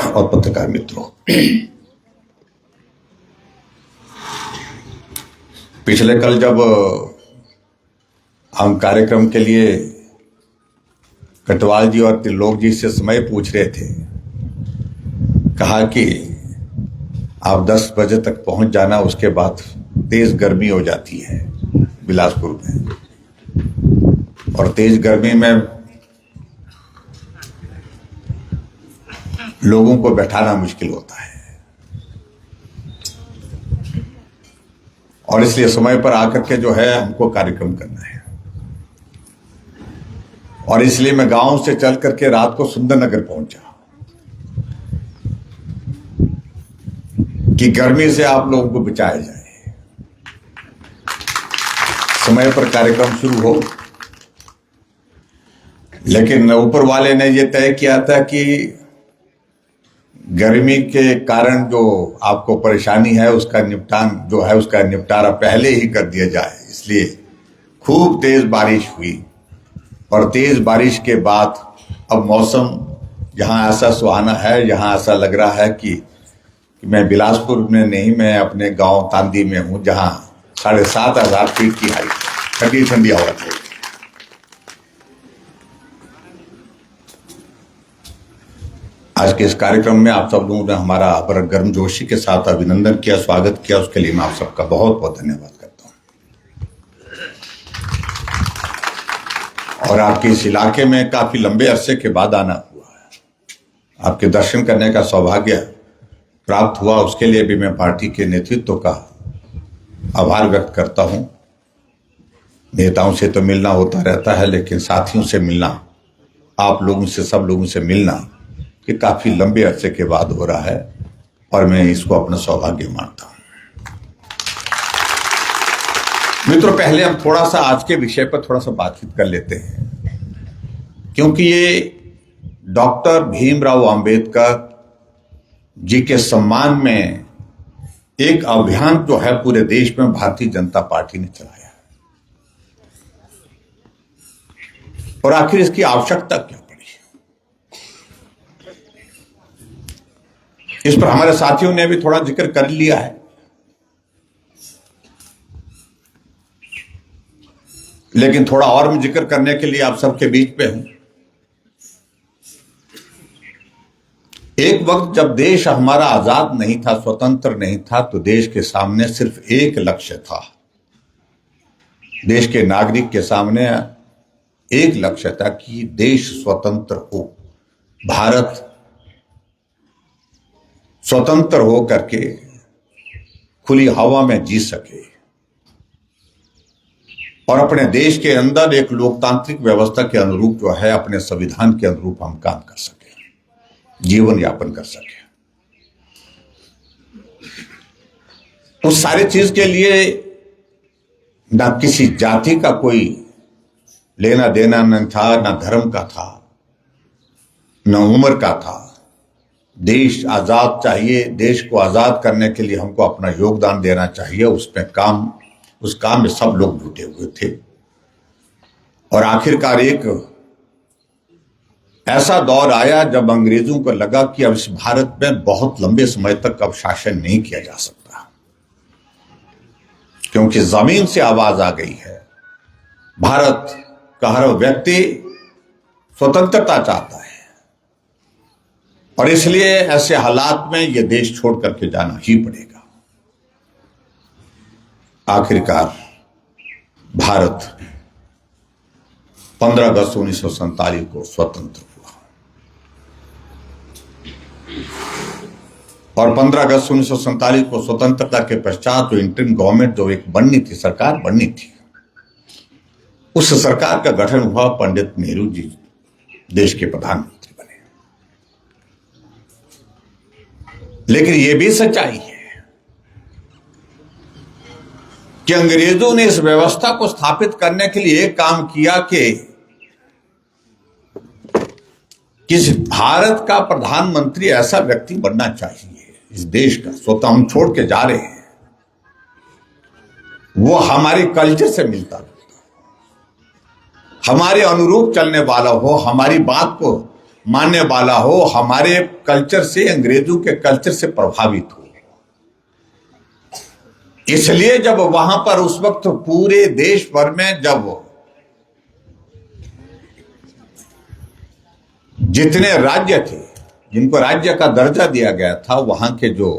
और पत्रकार मित्रों, पिछले कल जब हम कार्यक्रम के लिए कटवाल जी और त्रिलोक जी से समय पूछ रहे थे, कहा कि आप 10 बजे तक पहुंच जाना, उसके बाद तेज गर्मी हो जाती है बिलासपुर में, और तेज गर्मी में लोगों को बैठाना मुश्किल होता है, और इसलिए समय पर आकर के जो है हमको कार्यक्रम करना है। और इसलिए मैं गांव से चल करके रात को सुंदरनगर पहुंचा कि गर्मी से आप लोगों को बचाया जाए, समय पर कार्यक्रम शुरू हो। लेकिन ऊपर वाले ने यह तय किया था कि गर्मी के कारण जो आपको परेशानी है उसका निपटारा पहले ही कर दिया जाए। इसलिए खूब तेज बारिश हुई, और तेज बारिश के बाद अब मौसम जहां ऐसा सुहाना है, जहां ऐसा लग रहा है कि मैं बिलासपुर में नहीं, मैं अपने गांव तांदी में हूं, जहां 7,500 फीट की हाइट, ठंडी ठंडी हवा चल रही है। आज के इस कार्यक्रम में आप सब लोगों ने हमारा बड़ा गर्मजोशी के साथ अभिनंदन किया, स्वागत किया, उसके लिए मैं आप सबका बहुत बहुत धन्यवाद करता हूं। और आपके इस इलाके में काफी लंबे अरसे के बाद आना हुआ है, आपके दर्शन करने का सौभाग्य प्राप्त हुआ, उसके लिए भी मैं पार्टी के नेतृत्व का आभार व्यक्त करता हूं। नेताओं से तो मिलना होता रहता है, लेकिन साथियों से मिलना, आप लोगों से, सब लोगों से मिलना, कि काफी लंबे अरसे के बाद हो रहा है, और मैं इसको अपना सौभाग्य मानता हूं। मित्रों, पहले हम थोड़ा सा आज के विषय पर थोड़ा सा बातचीत कर लेते हैं, क्योंकि ये डॉक्टर भीमराव अंबेडकर जी के सम्मान में एक अभियान जो है पूरे देश में भारतीय जनता पार्टी ने चलाया है। और आखिर इसकी आवश्यकता क्या पड़ी, इस पर हमारे साथियों ने भी थोड़ा जिक्र कर लिया है। लेकिन थोड़ा और मैं जिक्र करने के लिए आप सबके बीच पे हूं। एक वक्त जब देश हमारा आजाद नहीं था, स्वतंत्र नहीं था, तो देश के सामने सिर्फ एक लक्ष्य था। देश के नागरिक के सामने एक लक्ष्य था कि देश स्वतंत्र हो, भारत स्वतंत्र हो करके खुली हवा में जी सके, और अपने देश के अंदर एक लोकतांत्रिक व्यवस्था के अनुरूप जो है, अपने संविधान के अनुरूप हम काम कर सके, जीवन यापन कर सके। उस सारी चीज के लिए ना किसी जाति का कोई लेना देना न था, ना धर्म का था, न उम्र का था। देश आजाद चाहिए, देश को आजाद करने के लिए हमको अपना योगदान देना चाहिए। उस काम में सब लोग जुटे हुए थे, और आखिरकार एक ऐसा दौर आया जब अंग्रेजों को लगा कि अब इस भारत में बहुत लंबे समय तक अब शासन नहीं किया जा सकता, क्योंकि जमीन से आवाज आ गई है। भारत का हर व्यक्ति स्वतंत्रता चाहता है, और इसलिए ऐसे हालात में यह देश छोड़ करके जाना ही पड़ेगा। आखिरकार भारत 15 अगस्त 1947 को स्वतंत्र हुआ, और 15 अगस्त 1947 को स्वतंत्रता के पश्चात जो इंटरिम गवर्नमेंट जो एक बननी थी, सरकार बननी थी, उस सरकार का गठन हुआ। पंडित नेहरू जी देश के प्रधानमंत्री बने। लेकिन यह भी सच्चाई है कि अंग्रेजों ने इस व्यवस्था को स्थापित करने के लिए एक काम किया कि किस भारत का प्रधानमंत्री ऐसा व्यक्ति बनना चाहिए, इस देश का स्वतः हम छोड़ के जा रहे हैं, वो हमारे कल्चर से मिलता जुलता, हमारे अनुरूप चलने वाला हो, हमारी बात को मानने वाला हो, हमारे कल्चर से, अंग्रेजों के कल्चर से प्रभावित हो। इसलिए जब वहां पर उस वक्त पूरे देश भर में जब जितने राज्य थे जिनको राज्य का दर्जा दिया गया था, वहां के जो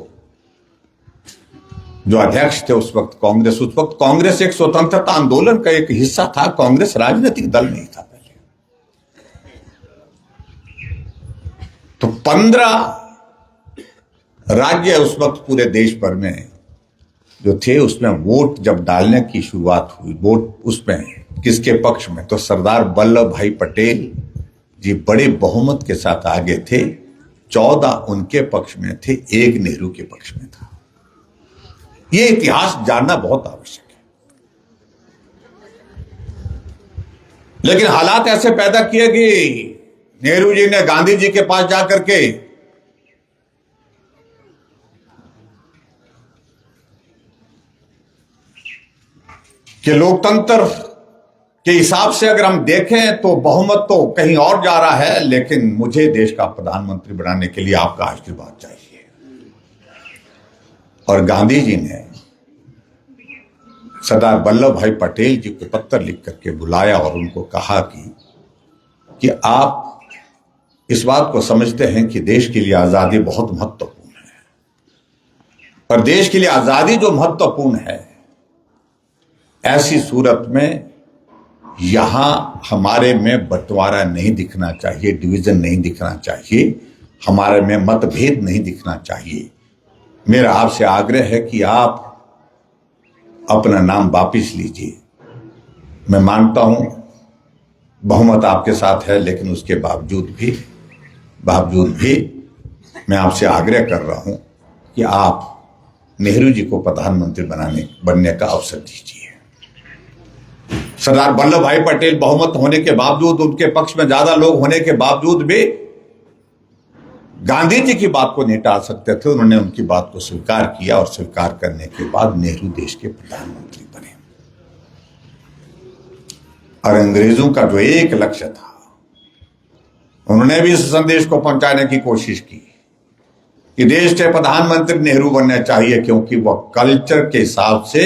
अध्यक्ष थे उस वक्त कांग्रेस एक स्वतंत्रता आंदोलन का एक हिस्सा था। कांग्रेस राजनीतिक दल नहीं था पहले। तो 15 राज्य उस वक्त पूरे देश भर में जो थे, उसमें वोट जब डालने की शुरुआत हुई, वोट उसमें किसके पक्ष में, तो सरदार वल्लभ भाई पटेल जी बड़े बहुमत के साथ आगे थे। 14 उनके पक्ष में थे, 1 नेहरू के पक्ष में था। यह इतिहास जानना बहुत आवश्यक है। लेकिन हालात ऐसे पैदा किए कि नेहरू जी ने गांधी जी के पास जाकर के कि लोकतंत्र के हिसाब से अगर हम देखें तो बहुमत तो कहीं और जा रहा है, लेकिन मुझे देश का प्रधानमंत्री बनाने के लिए आपका आशीर्वाद चाहिए। और गांधी जी ने सरदार वल्लभ भाई पटेल जी को पत्र लिख करके बुलाया और उनको कहा कि आप इस बात को समझते हैं कि देश के लिए आजादी बहुत महत्वपूर्ण है, और देश के लिए आजादी जो महत्वपूर्ण है, ऐसी सूरत में यहां हमारे में बंटवारा नहीं दिखना चाहिए, डिवीजन नहीं दिखना चाहिए, हमारे में मतभेद नहीं दिखना चाहिए। मेरा आपसे आग्रह है कि आप अपना नाम वापिस लीजिए। मैं मानता हूं बहुमत आपके साथ है, लेकिन उसके बावजूद भी मैं आपसे आग्रह कर रहा हूं कि आप नेहरू जी को प्रधानमंत्री बनने का अवसर दीजिए। सरदार वल्लभ भाई पटेल बहुमत होने के बावजूद, उनके पक्ष में ज्यादा लोग होने के बावजूद भी गांधी जी की बात को नहीं टाल सकते थे। उन्होंने उनकी बात को स्वीकार किया और स्वीकार करने के बाद नेहरू देश के प्रधानमंत्री बने। और अंग्रेजों का जो एक लक्ष्य था, उन्होंने भी इस संदेश को पहुंचाने की कोशिश की कि देश के प्रधानमंत्री नेहरू बनना चाहिए, क्योंकि वह कल्चर के हिसाब से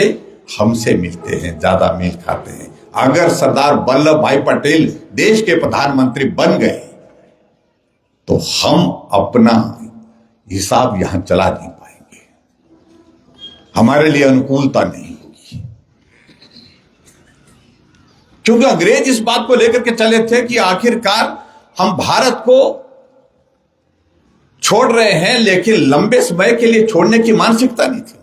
हमसे मिलते हैं, ज्यादा मेल खाते हैं। अगर सरदार वल्लभ भाई पटेल देश के प्रधानमंत्री बन गए तो हम अपना हिसाब यहां चला नहीं पाएंगे, हमारे लिए अनुकूलता नहीं होगी। क्योंकि अंग्रेज इस बात को लेकर के चले थे कि आखिरकार हम भारत को छोड़ रहे हैं, लेकिन लंबे समय के लिए छोड़ने की मानसिकता नहीं थी।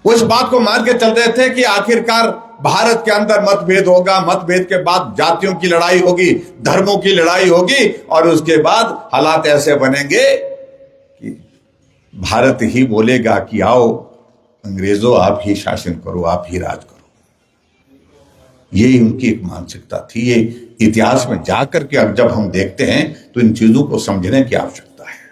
वो इस बात को मान के चल रहे थे कि आखिरकार भारत के अंदर मतभेद होगा, मतभेद के बाद जातियों की लड़ाई होगी, धर्मों की लड़ाई होगी, और उसके बाद हालात ऐसे बनेंगे कि भारत ही बोलेगा कि आओ अंग्रेजों, आप ही शासन करो, आप ही राज करो। यही उनकी एक मानसिकता थी। ये इतिहास में जाकर के अब जब हम देखते हैं तो इन चीजों को समझने की आवश्यकता है।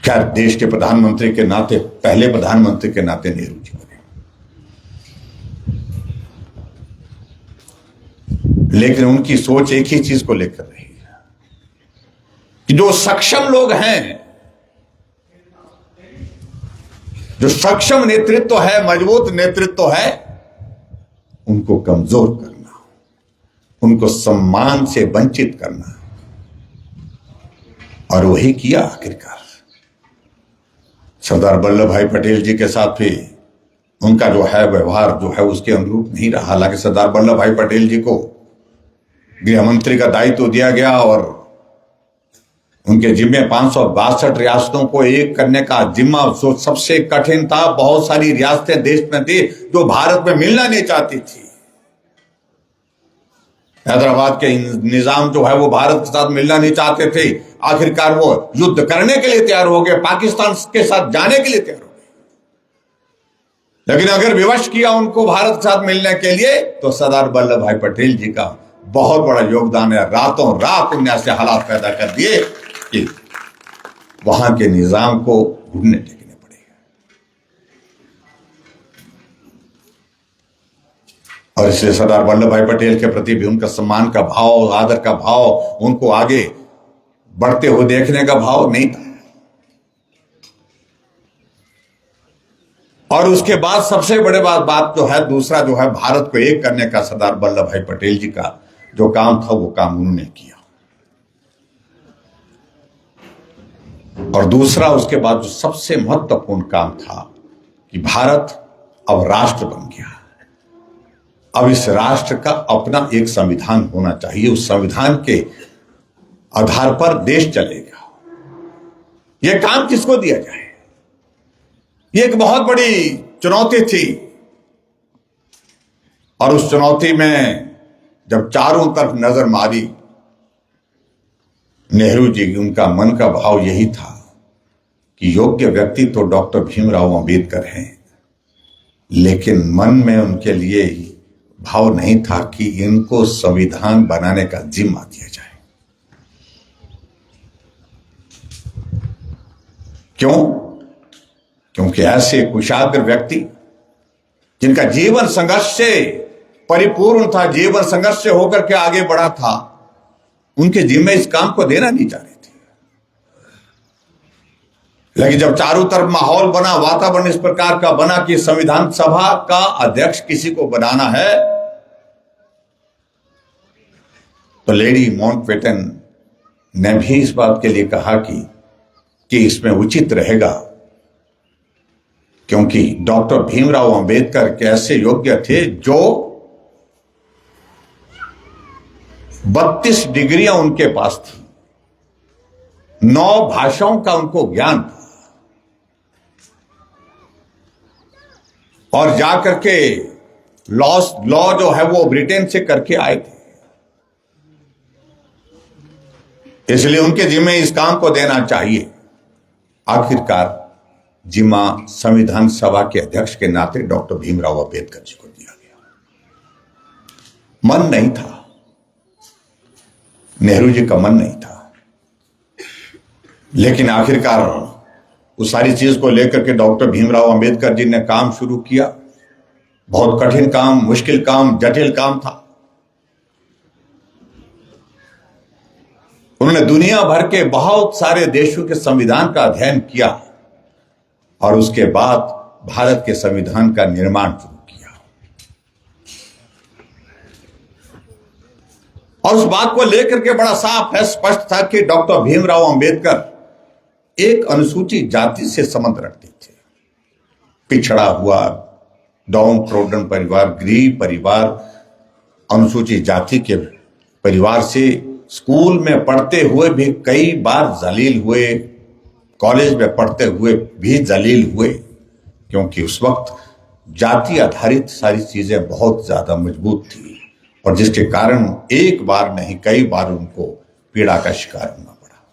खैर, देश के प्रधानमंत्री के नाते, पहले प्रधानमंत्री के नाते नेहरू जी बने, लेकिन उनकी सोच एक ही चीज को लेकर रही है कि जो सक्षम लोग हैं, जो सक्षम नेतृत्व है, मजबूत नेतृत्व है, उनको कमजोर करना, उनको सम्मान से वंचित करना, और वही किया आखिरकार। सरदार वल्लभ भाई पटेल जी के साथ भी उनका जो है व्यवहार जो है उसके अनुरूप नहीं रहा। हालांकि सरदार वल्लभ भाई पटेल जी को गृह मंत्री का दायित्व दिया गया और उनके जिम्मे 562 रियासतों को एक करने का जिम्मा सबसे कठिन था। बहुत सारी रियासतें देश में थी जो भारत में मिलना नहीं चाहती थी। हैदराबाद के निजाम जो है वो भारत के साथ मिलना नहीं चाहते थे। आखिरकार वो युद्ध करने के लिए तैयार हो गए, पाकिस्तान के साथ जाने के लिए तैयार हो गए। लेकिन अगर विवश किया उनको भारत के साथ मिलने के लिए, तो सरदार वल्लभ भाई पटेल जी का बहुत बड़ा योगदान है। रातों रात उन्होंने ऐसे हालात पैदा कर दिए कि वहां के निजाम को घुटने टेकने पड़े। और इसलिए सरदार वल्लभ भाई पटेल के प्रति भी उनका सम्मान का भाव, आदर का भाव, उनको आगे बढ़ते हुए देखने का भाव नहीं था। और उसके बाद सबसे बड़े बात जो है, दूसरा जो है, भारत को एक करने का सरदार वल्लभ भाई पटेल जी का जो काम था वो काम उन्होंने किया। और दूसरा उसके बाद जो सबसे महत्वपूर्ण काम था कि भारत अब राष्ट्र बन गया। अब इस राष्ट्र का अपना एक संविधान होना चाहिए, उस संविधान के आधार पर देश चलेगा। यह काम किसको दिया जाए? ये एक बहुत बड़ी चुनौती थी। और उस चुनौती में जब चारों तरफ नजर मारी, नेहरू जी, उनका मन का भाव यही था कि योग्य व्यक्ति तो डॉक्टर भीमराव अंबेडकर हैं, लेकिन मन में उनके लिए भाव नहीं था कि इनको संविधान बनाने का जिम्मा दिया जाए। क्यों? क्योंकि ऐसे कुशाग्र व्यक्ति जिनका जीवन संघर्ष से परिपूर्ण था, जीवन संघर्ष से होकर के आगे बढ़ा था, उनके जिम्मे इस काम को देना नहीं चाह रहे थे। लेकिन जब चारों तरफ माहौल बना, वातावरण इस प्रकार का बना कि संविधान सभा का अध्यक्ष किसी को बनाना है, तो लेडी माउंटबेटन ने भी इस बात के लिए कहा कि इसमें उचित रहेगा, क्योंकि डॉक्टर भीमराव अंबेडकर कैसे योग्य थे जो 32 डिग्रियां उनके पास थी, 9 भाषाओं का उनको ज्ञान था, और जाकर के लॉ जो है वो ब्रिटेन से करके आए थे। इसलिए उनके जिम्मे इस काम को देना चाहिए। आखिरकार जिम्मा संविधान सभा के अध्यक्ष के नाते डॉक्टर भीमराव अंबेडकर जी को दिया गया। मन नहीं था, नेहरू जी का मन नहीं था, लेकिन आखिरकार उस सारी चीज को लेकर के डॉक्टर भीमराव अंबेडकर जी ने काम शुरू किया। बहुत कठिन काम, मुश्किल काम, जटिल काम था। उन्होंने दुनिया भर के बहुत सारे देशों के संविधान का अध्ययन किया और उसके बाद भारत के संविधान का निर्माण शुरू किया। और उस बात को लेकर के बड़ा साफ है, स्पष्ट था कि डॉक्टर भीमराव अंबेडकर एक अनुसूचित जाति से संबंध रखते थे। पिछड़ा हुआ, डाउन ट्रोडन परिवार, गरीब परिवार, अनुसूचित जाति के परिवार से स्कूल में पढ़ते हुए भी कई बार जलील हुए, कॉलेज में पढ़ते हुए भी जलील हुए, क्योंकि उस वक्त जाति आधारित सारी चीजें बहुत ज्यादा मजबूत थी और जिसके कारण एक बार नहीं कई बार उनको पीड़ा का शिकार होना पड़ा।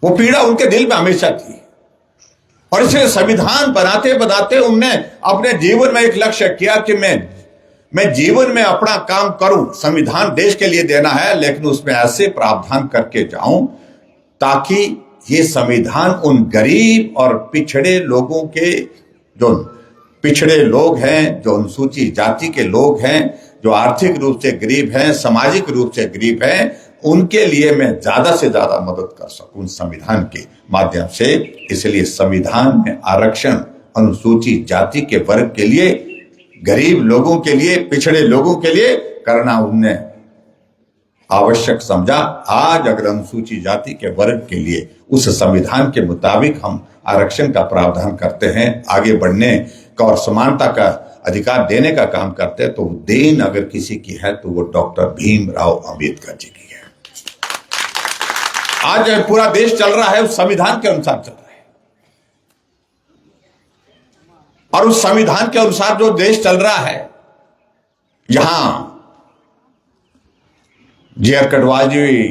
वो पीड़ा उनके दिल में हमेशा थी और इसलिए संविधान बनाते बनाते उनने अपने जीवन में एक लक्ष्य किया कि मैं जीवन में अपना काम करूं, संविधान देश के लिए देना है, लेकिन उसमें ऐसे प्रावधान करके जाऊं ताकि ये संविधान उन गरीब और पिछड़े लोगों के, जो पिछड़े लोग हैं, जो अनुसूचित जाति के लोग हैं, जो आर्थिक रूप से गरीब हैं, सामाजिक रूप से गरीब हैं, उनके लिए मैं ज्यादा से ज्यादा मदद कर सकूं संविधान के माध्यम से। इसलिए संविधान में आरक्षण अनुसूचित जाति के वर्ग के लिए, गरीब लोगों के लिए, पिछड़े लोगों के लिए करना उनने आवश्यक समझा। आज अगर अनुसूचित जाति के वर्ग के लिए उस संविधान के मुताबिक हम आरक्षण का प्रावधान करते हैं, आगे बढ़ने का और समानता का अधिकार देने का काम करते हैं, तो देन अगर किसी की है तो वो डॉक्टर भीमराव अंबेडकर जी की है। आज पूरा देश चल रहा है उस संविधान के अनुसार चल रहा है, और उस संविधान के अनुसार जो देश चल रहा है, यहां जी.आर. कटवाल जी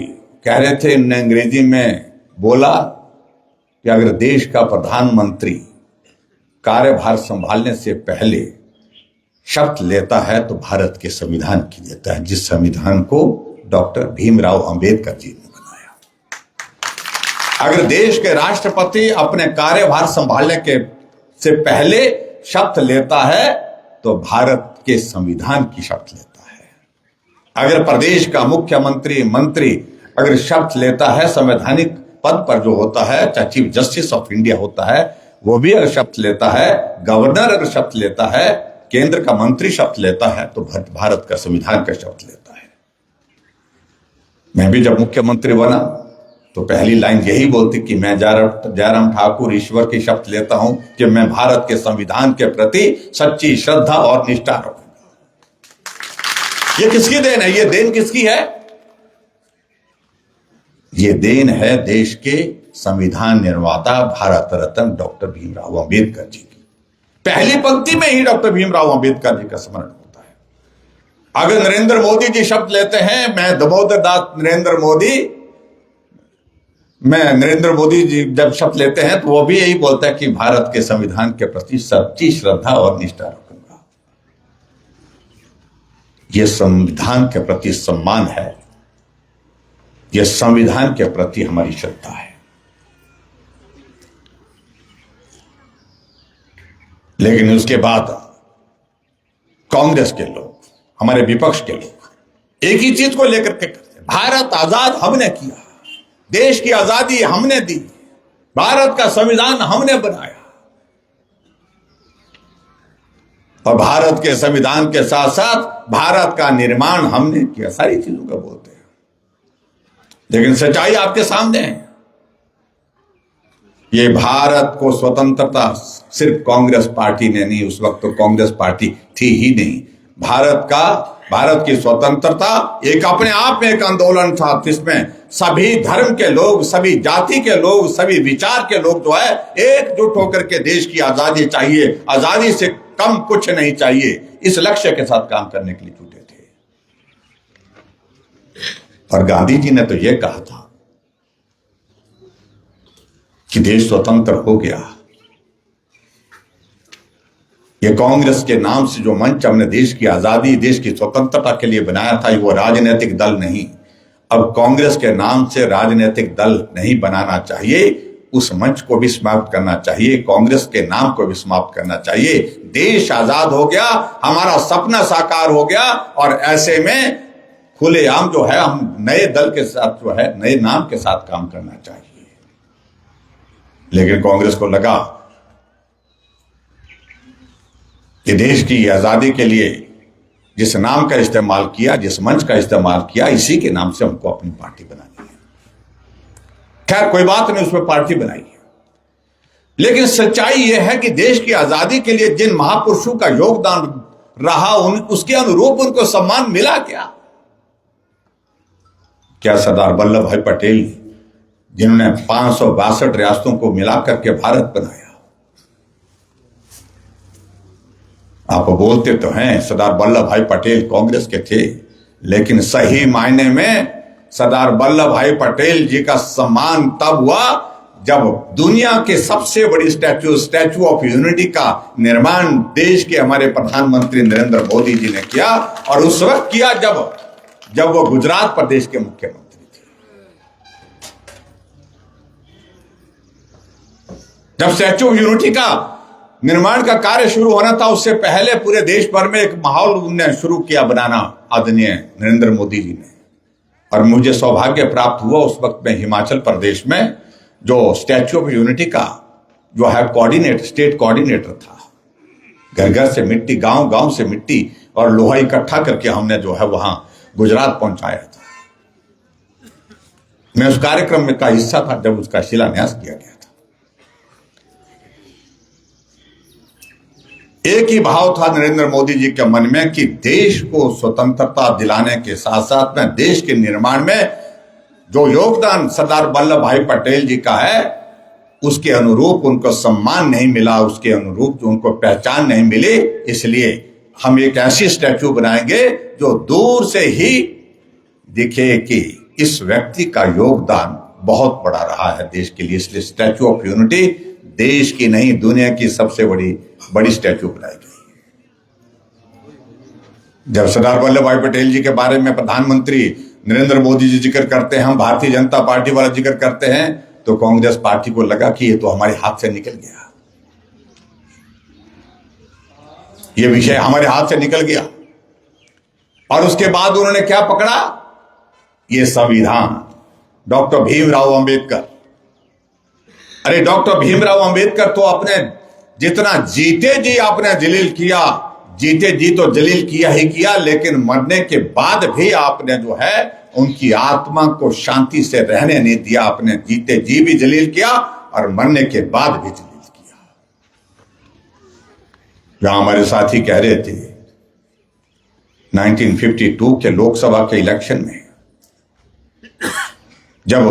कह रहे थे, उन्होंने अंग्रेजी में बोला कि अगर देश का प्रधानमंत्री कार्यभार संभालने से पहले शपथ लेता है तो भारत के संविधान की लेता है, जिस संविधान को डॉक्टर भीमराव अंबेडकर जी ने बनाया। अगर देश के राष्ट्रपति अपने कार्यभार संभालने के से पहले शपथ लेता है तो भारत के संविधान की शपथ लेता है। अगर प्रदेश का मुख्यमंत्री मंत्री अगर शपथ लेता है, संवैधानिक पद पर जो होता है, चाहे चीफ जस्टिस ऑफ इंडिया होता है, वो भी अगर शपथ लेता है, गवर्नर अगर शपथ लेता है, केंद्र का मंत्री शपथ लेता है, तो भारत का संविधान का शपथ लेता है। मैं भी जब मुख्यमंत्री बना तो पहली लाइन यही बोलती कि मैं जयराम ठाकुर ईश्वर की शपथ लेता हूं कि मैं भारत के संविधान के प्रति सच्ची श्रद्धा और निष्ठा रखूंगा। ये किसकी देन है? ये देन किसकी है? ये देन है देश के संविधान निर्माता भारत रत्न डॉक्टर भीमराव अंबेडकर जी की। पहली पंक्ति में ही डॉक्टर भीमराव अंबेडकर जी का स्मरण होता है। अगर नरेंद्र मोदी जी शपथ लेते हैं, मैं दामोदर दास नरेंद्र मोदी जी जब शपथ लेते हैं तो वो भी यही बोलता है कि भारत के संविधान के प्रति सच्ची श्रद्धा और निष्ठा रखूंगा। यह संविधान के प्रति सम्मान है, यह संविधान के प्रति हमारी श्रद्धा है। लेकिन उसके बाद कांग्रेस के लोग, हमारे विपक्ष के लोग एक ही चीज को लेकर के करते हैं, भारत आजाद हमने किया, देश की आजादी हमने दी, भारत का संविधान हमने बनाया, और भारत के संविधान के साथ साथ भारत का निर्माण हमने किया। सारी चीजों का बोलते हैं, लेकिन सच्चाई आपके सामने है। ये भारत को स्वतंत्रता सिर्फ कांग्रेस पार्टी ने नहीं, उस वक्त तो कांग्रेस पार्टी थी ही नहीं। भारत की स्वतंत्रता एक अपने आप में एक आंदोलन था, जिसमें सभी धर्म के लोग, सभी जाति के लोग, सभी विचार के लोग जो है एकजुट होकर के देश की आजादी चाहिए, आजादी से कम कुछ नहीं चाहिए, इस लक्ष्य के साथ काम करने के लिए जुटे थे। और गांधी जी ने तो यह कहा था कि देश स्वतंत्र हो गया। ये कांग्रेस के नाम से जो मंच हमने देश की आजादी, देश की स्वतंत्रता के लिए बनाया था, वो राजनीतिक दल नहीं। अब कांग्रेस के नाम से राजनीतिक दल नहीं बनाना चाहिए, उस मंच को भी समाप्त करना चाहिए, कांग्रेस के नाम को भी समाप्त करना चाहिए। देश आजाद हो गया, हमारा सपना साकार हो गया, और ऐसे में खुलेआम जो है हम नए दल के साथ जो है नए नाम के साथ काम करना चाहिए। लेकिन कांग्रेस को लगा कि देश की आजादी के लिए जिस नाम का इस्तेमाल किया, जिस मंच का इस्तेमाल किया, इसी के नाम से हमको अपनी पार्टी बनानी है। खैर कोई बात नहीं, उसमें पार्टी बनाई है। लेकिन सच्चाई यह है कि देश की आजादी के लिए जिन महापुरुषों का योगदान रहा, उसके अनुरूप उनको सम्मान मिला क्या सरदार वल्लभ भाई पटेल जिन्होंने 562 रियासतों को मिलाकर के भारत बनाया। आप बोलते तो हैं सरदार वल्लभ भाई पटेल कांग्रेस के थे, लेकिन सही मायने में सरदार वल्लभ भाई पटेल जी का सम्मान तब हुआ जब दुनिया के सबसे बड़ी स्टैचू ऑफ यूनिटी का निर्माण देश के हमारे प्रधानमंत्री नरेंद्र मोदी जी ने किया, और उस वक्त किया जब वो गुजरात प्रदेश के मुख्यमंत्री थे। जब स्टैचू ऑफ यूनिटी का निर्माण का कार्य शुरू होना था, उससे पहले पूरे देश भर में एक माहौल उन्होंने शुरू किया बनाना, आदरणीय नरेंद्र मोदी जी ने। और मुझे सौभाग्य प्राप्त हुआ उस वक्त में हिमाचल प्रदेश में जो स्टैच्यू ऑफ यूनिटी का जो है स्टेट कोऑर्डिनेटर था। घर घर से मिट्टी, गांव गांव से मिट्टी और लोहा इकट्ठा करके हमने जो है वहां गुजरात पहुंचाया था। मैं उस कार्यक्रम में का हिस्सा था जब उसका शिलान्यास किया गया था। एक ही भाव था नरेंद्र मोदी जी के मन में कि देश को स्वतंत्रता दिलाने के साथ साथ में देश के निर्माण में जो योगदान सरदार वल्लभ भाई पटेल जी का है, उसके अनुरूप उनको सम्मान नहीं मिला, उसके अनुरूप जो उनको पहचान नहीं मिली। इसलिए हम एक ऐसी स्टैच्यू बनाएंगे जो दूर से ही दिखे कि इस व्यक्ति का योगदान बहुत बड़ा रहा है देश के लिए। इसलिए स्टैच्यू ऑफ यूनिटी देश की नहीं, दुनिया की सबसे बड़ी स्टैच्यू बनाई गई। जब सरदार वल्लभ भाई पटेल जी के बारे में प्रधानमंत्री नरेंद्र मोदी जी जिक्र करते हैं, हम भारतीय जनता पार्टी वाला जिक्र करते हैं, तो कांग्रेस पार्टी को लगा कि ये तो हमारे हाथ से निकल गया। ये विषय हमारे हाथ से निकल गया। और उसके बाद उन्होंने क्या पकड़ा? ये संविधान, डॉक्टर भीमराव अंबेडकर। अरे डॉक्टर भीमराव अंबेडकर तो अपने जितना जीते जी आपने जलील किया, जीते जी तो जलील किया ही किया, लेकिन मरने के बाद भी आपने जो है उनकी आत्मा को शांति से रहने नहीं दिया। आपने जीते जी भी जलील किया और मरने के बाद भी जलील किया। जहां हमारे साथी कह रहे थे 1952 के लोकसभा के इलेक्शन में जब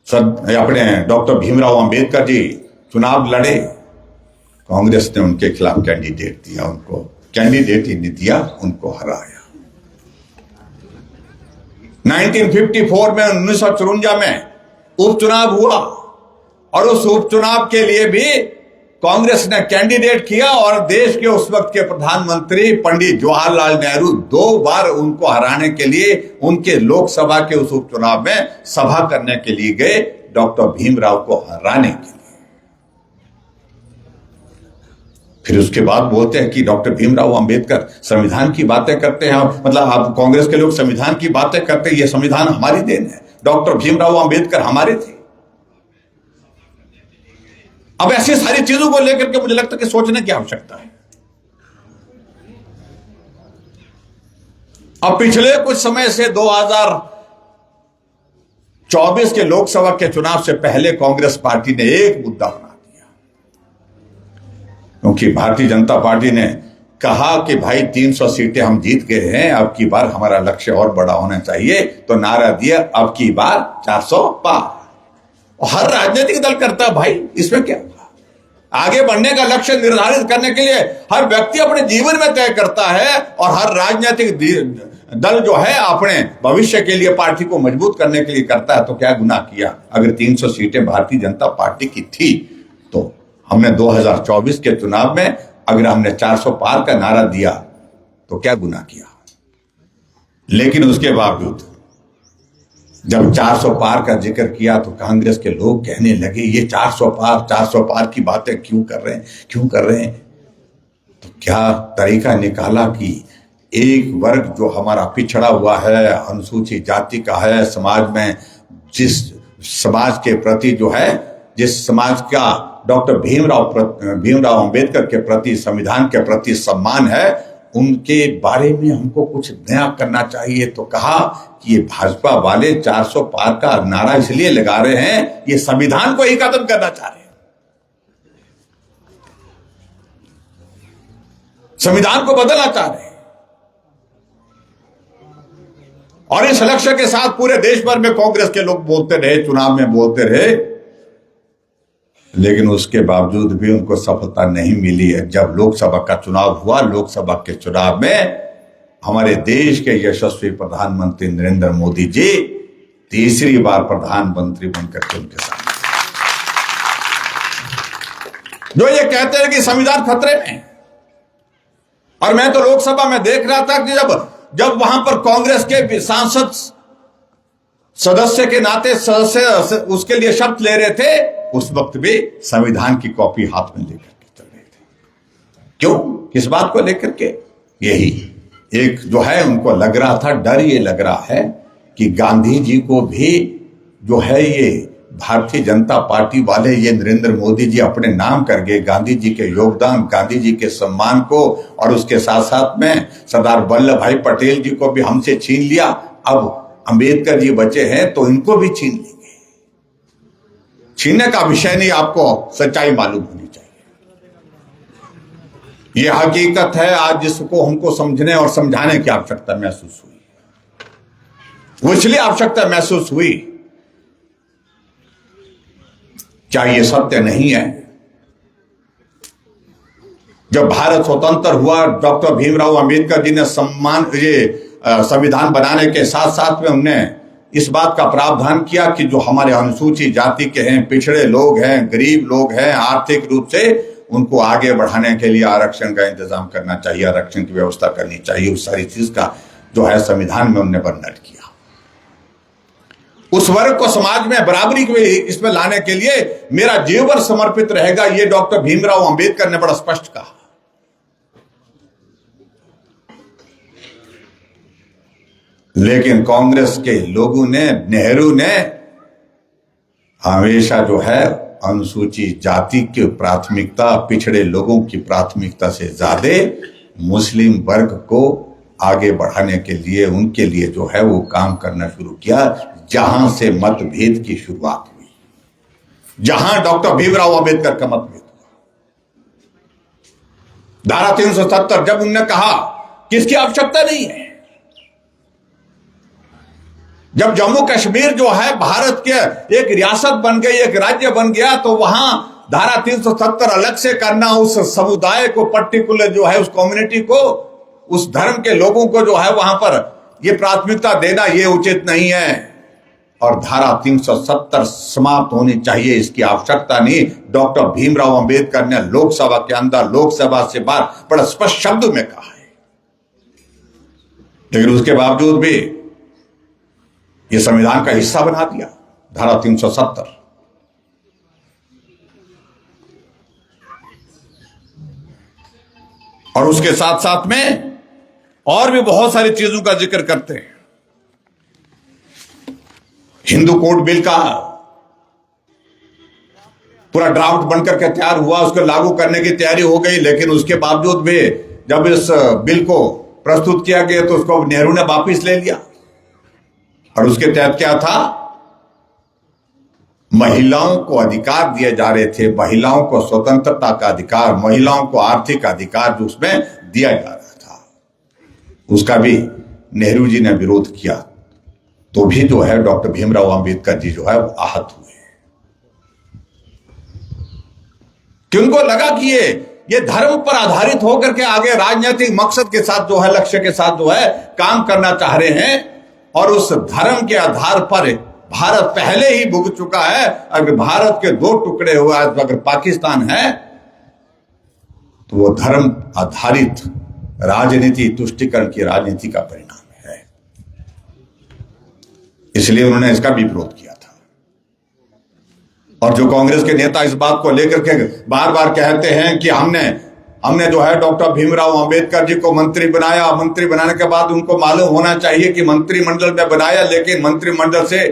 अपने डॉक्टर भीमराव अंबेडकर जी चुनाव लड़े, कांग्रेस ने उनके खिलाफ कैंडिडेट दिया, उनको कैंडिडेट ही नहीं दिया, उनको हराया। 1954 में 1954 में उपचुनाव हुआ और उस उपचुनाव के लिए भी कांग्रेस ने कैंडिडेट किया और देश के उस वक्त के प्रधानमंत्री पंडित जवाहरलाल नेहरू 2 बार उनको हराने के लिए उनके लोकसभा के उस उपचुनाव में सभा करने के लिए गए, डॉक्टर भीमराव को हराने के लिए। फिर उसके बाद बोलते हैं कि डॉक्टर भीमराव अंबेडकर संविधान की बातें करते हैं, मतलब आप कांग्रेस के लोग संविधान की बातें करते हैं, ये संविधान हमारी देन है, डॉक्टर भीमराव अंबेडकर हमारे थे। अब ऐसी सारी चीजों को लेकर के मुझे लगता है कि सोचने की आवश्यकता है। अब पिछले कुछ समय से 2024 के लोकसभा के चुनाव से पहले कांग्रेस पार्टी ने एक मुद्दा बना दिया, क्योंकि भारतीय जनता पार्टी ने कहा कि भाई 300 सीटें हम जीत गए हैं, अब की बार हमारा लक्ष्य और बड़ा होना चाहिए, तो नारा दिया अब की बार 400 पार। और हर राजनीतिक दल करता है भाई, इसमें क्या? आगे बढ़ने का लक्ष्य निर्धारित करने के लिए हर व्यक्ति अपने जीवन में तय करता है और हर राजनीतिक दल जो है अपने भविष्य के लिए पार्टी को मजबूत करने के लिए करता है। तो क्या गुनाह किया? अगर 300 सीटें भारतीय जनता पार्टी की थी तो हमने 2024 के चुनाव में अगर हमने 400 पार का नारा दिया तो क्या गुनाह किया? लेकिन उसके बावजूद जब 400 पार का जिक्र किया तो कांग्रेस के लोग कहने लगे ये 400 पार की बातें क्यों कर रहे हैं? तो क्या तरीका निकाला कि एक वर्ग जो हमारा पिछड़ा हुआ है, अनुसूचित जाति का है, समाज में जिस समाज के प्रति जो है, जिस समाज का डॉक्टर भीमराव अंबेडकर के प्रति, संविधान के प्रति सम्मान है, उनके बारे में हमको कुछ नया करना चाहिए। तो कहा कि ये भाजपा वाले 400 पार का नारा इसलिए लगा रहे हैं, ये संविधान को ही खत्म करना चाह रहे हैं, संविधान को बदलना चाह रहे हैं। और इस लक्ष्य के साथ पूरे देश भर में कांग्रेस के लोग बोलते रहे, चुनाव में बोलते रहे, लेकिन उसके बावजूद भी उनको सफलता नहीं मिली है। जब लोकसभा का चुनाव हुआ, लोकसभा के चुनाव में हमारे देश के यशस्वी प्रधानमंत्री नरेंद्र मोदी जी तीसरी बार प्रधानमंत्री बनकर के उनके सामने जो ये कहते हैं कि संविधान खतरे में। और मैं तो लोकसभा में देख रहा था कि जब वहां पर कांग्रेस के सांसद सदस्य के नाते सदस्य उसके लिए शपथ ले रहे थे, उस वक्त भी संविधान की कॉपी हाथ में लेकर के चल रहे थे। क्यों? किस बात को लेकर के? यही एक जो है उनको लग रहा था, डर ये लग रहा है कि गांधी जी को भी जो है ये भारतीय जनता पार्टी वाले, ये नरेंद्र मोदी जी अपने नाम कर गए, गांधी जी के योगदान, गांधी जी के सम्मान को, और उसके साथ साथ में सरदार वल्लभ भाई पटेल जी को भी हमसे छीन लिया। अब अंबेडकर जी बचे हैं तो इनको भी छीन लेंगे। छीनने का विषय नहीं, आपको सच्चाई मालूम होनी चाहिए। यह हकीकत है आज जिसको हमको समझने और समझाने की आवश्यकता महसूस हुई। वो इसलिए आवश्यकता महसूस हुई, क्या ये सत्य नहीं है? जब भारत स्वतंत्र हुआ, डॉक्टर भीमराव अंबेडकर जी ने संविधान बनाने के साथ साथ में उन्होंने इस बात का प्रावधान किया कि जो हमारे अनुसूचित जाति के हैं, पिछड़े लोग हैं, गरीब लोग हैं, आर्थिक रूप से उनको आगे बढ़ाने के लिए आरक्षण का इंतजाम करना चाहिए, आरक्षण की व्यवस्था करनी चाहिए। उस सारी चीज का जो है संविधान में उन्होंने वर्णन किया। उस वर्ग को समाज में बराबरी के इसमें लाने के लिए मेरा जीवन समर्पित रहेगा, ये डॉक्टर भीमराव अंबेडकर ने बड़ा स्पष्ट कहा। लेकिन कांग्रेस के लोगों ने, नेहरू ने हमेशा जो है अनुसूचित जाति की प्राथमिकता, पिछड़े लोगों की प्राथमिकता से ज्यादा मुस्लिम वर्ग को आगे बढ़ाने के लिए, उनके लिए जो है वो काम करना शुरू किया। जहां से मतभेद की शुरुआत हुई, जहां डॉक्टर भीमराव अंबेडकर का मतभेद हुआ, धारा 370 जब उन्होंने कहा कि इसकी आवश्यकता नहीं है, जब जम्मू कश्मीर जो है भारत के एक रियासत बन गई, एक राज्य बन गया, तो वहां धारा 370 अलग से करना, उस समुदाय को, पर्टिकुलर जो है उस कम्युनिटी को, उस धर्म के लोगों को जो है वहां पर ये प्राथमिकता देना, ये उचित नहीं है। और धारा 370 समाप्त होनी चाहिए, इसकी आवश्यकता नहीं। डॉक्टर भीमराव अंबेडकर ने लोकसभा के अंदर, लोकसभा से बाहर बड़ा स्पष्ट शब्द में कहा है। लेकिन उसके बावजूद भी ये संविधान का हिस्सा बना दिया धारा 370। और उसके साथ साथ में और भी बहुत सारी चीजों का जिक्र करते हैं। हिंदू कोड बिल का पूरा ड्राफ्ट बनकर के तैयार हुआ, उसको लागू करने की तैयारी हो गई, लेकिन उसके बावजूद भी जब इस बिल को प्रस्तुत किया गया तो उसको नेहरू ने वापस ले लिया। और उसके तहत क्या था, महिलाओं को अधिकार दिए जा रहे थे, महिलाओं को स्वतंत्रता का अधिकार, महिलाओं को आर्थिक अधिकार जो उसमें दिया जा रहा था, उसका भी नेहरू जी ने विरोध किया। तो भी जो है डॉक्टर भीमराव अंबेडकर जी जो है वो आहत हुए, कि उनको लगा कि ये धर्म पर आधारित होकर के आगे राजनीतिक मकसद के साथ जो है, लक्ष्य के साथ जो है काम करना चाह रहे हैं। और उस धर्म के आधार पर भारत पहले ही भुग चुका है। अगर भारत के दो टुकड़े हुआ, अगर पाकिस्तान है, तो वो धर्म आधारित राजनीति, तुष्टीकरण की राजनीति का परिणाम है। इसलिए उन्होंने इसका भी विरोध किया था। और जो कांग्रेस के नेता इस बात को लेकर के बार बार कहते हैं कि हमने जो है डॉक्टर भीमराव अंबेडकर जी को मंत्री बनाया, मंत्री बनाने के बाद उनको मालूम होना चाहिए कि मंत्रिमंडल में बनाया, लेकिन मंत्रिमंडल से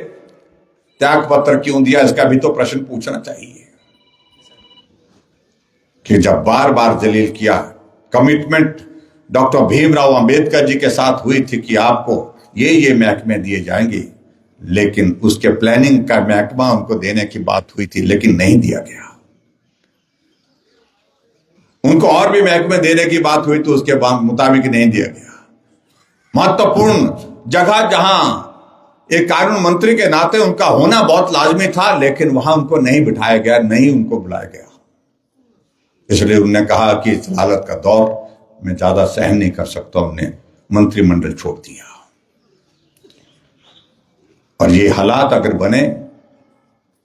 त्याग पत्र क्यों दिया, इसका भी तो प्रश्न पूछना चाहिए। कि जब बार बार जलील किया, कमिटमेंट डॉक्टर भीमराव अंबेडकर जी के साथ हुई थी कि आपको ये महकमे दिए जाएंगे, लेकिन उसके प्लानिंग का महकमा उनको देने की बात हुई थी, लेकिन नहीं दिया गया। उनको और भी महकमे देने की बात हुई तो उसके मुताबिक नहीं दिया गया। महत्वपूर्ण जगह जहां एक कानून मंत्री के नाते उनका होना बहुत लाजमी था, लेकिन वहां उनको नहीं बिठाया गया, नहीं उनको बुलाया गया। इसलिए उन्होंने कहा कि इस हालत का दौर मैं ज्यादा सहन नहीं कर सकता, उन्होंने मंत्रिमंडल छोड़ दिया। और ये हालात अगर बने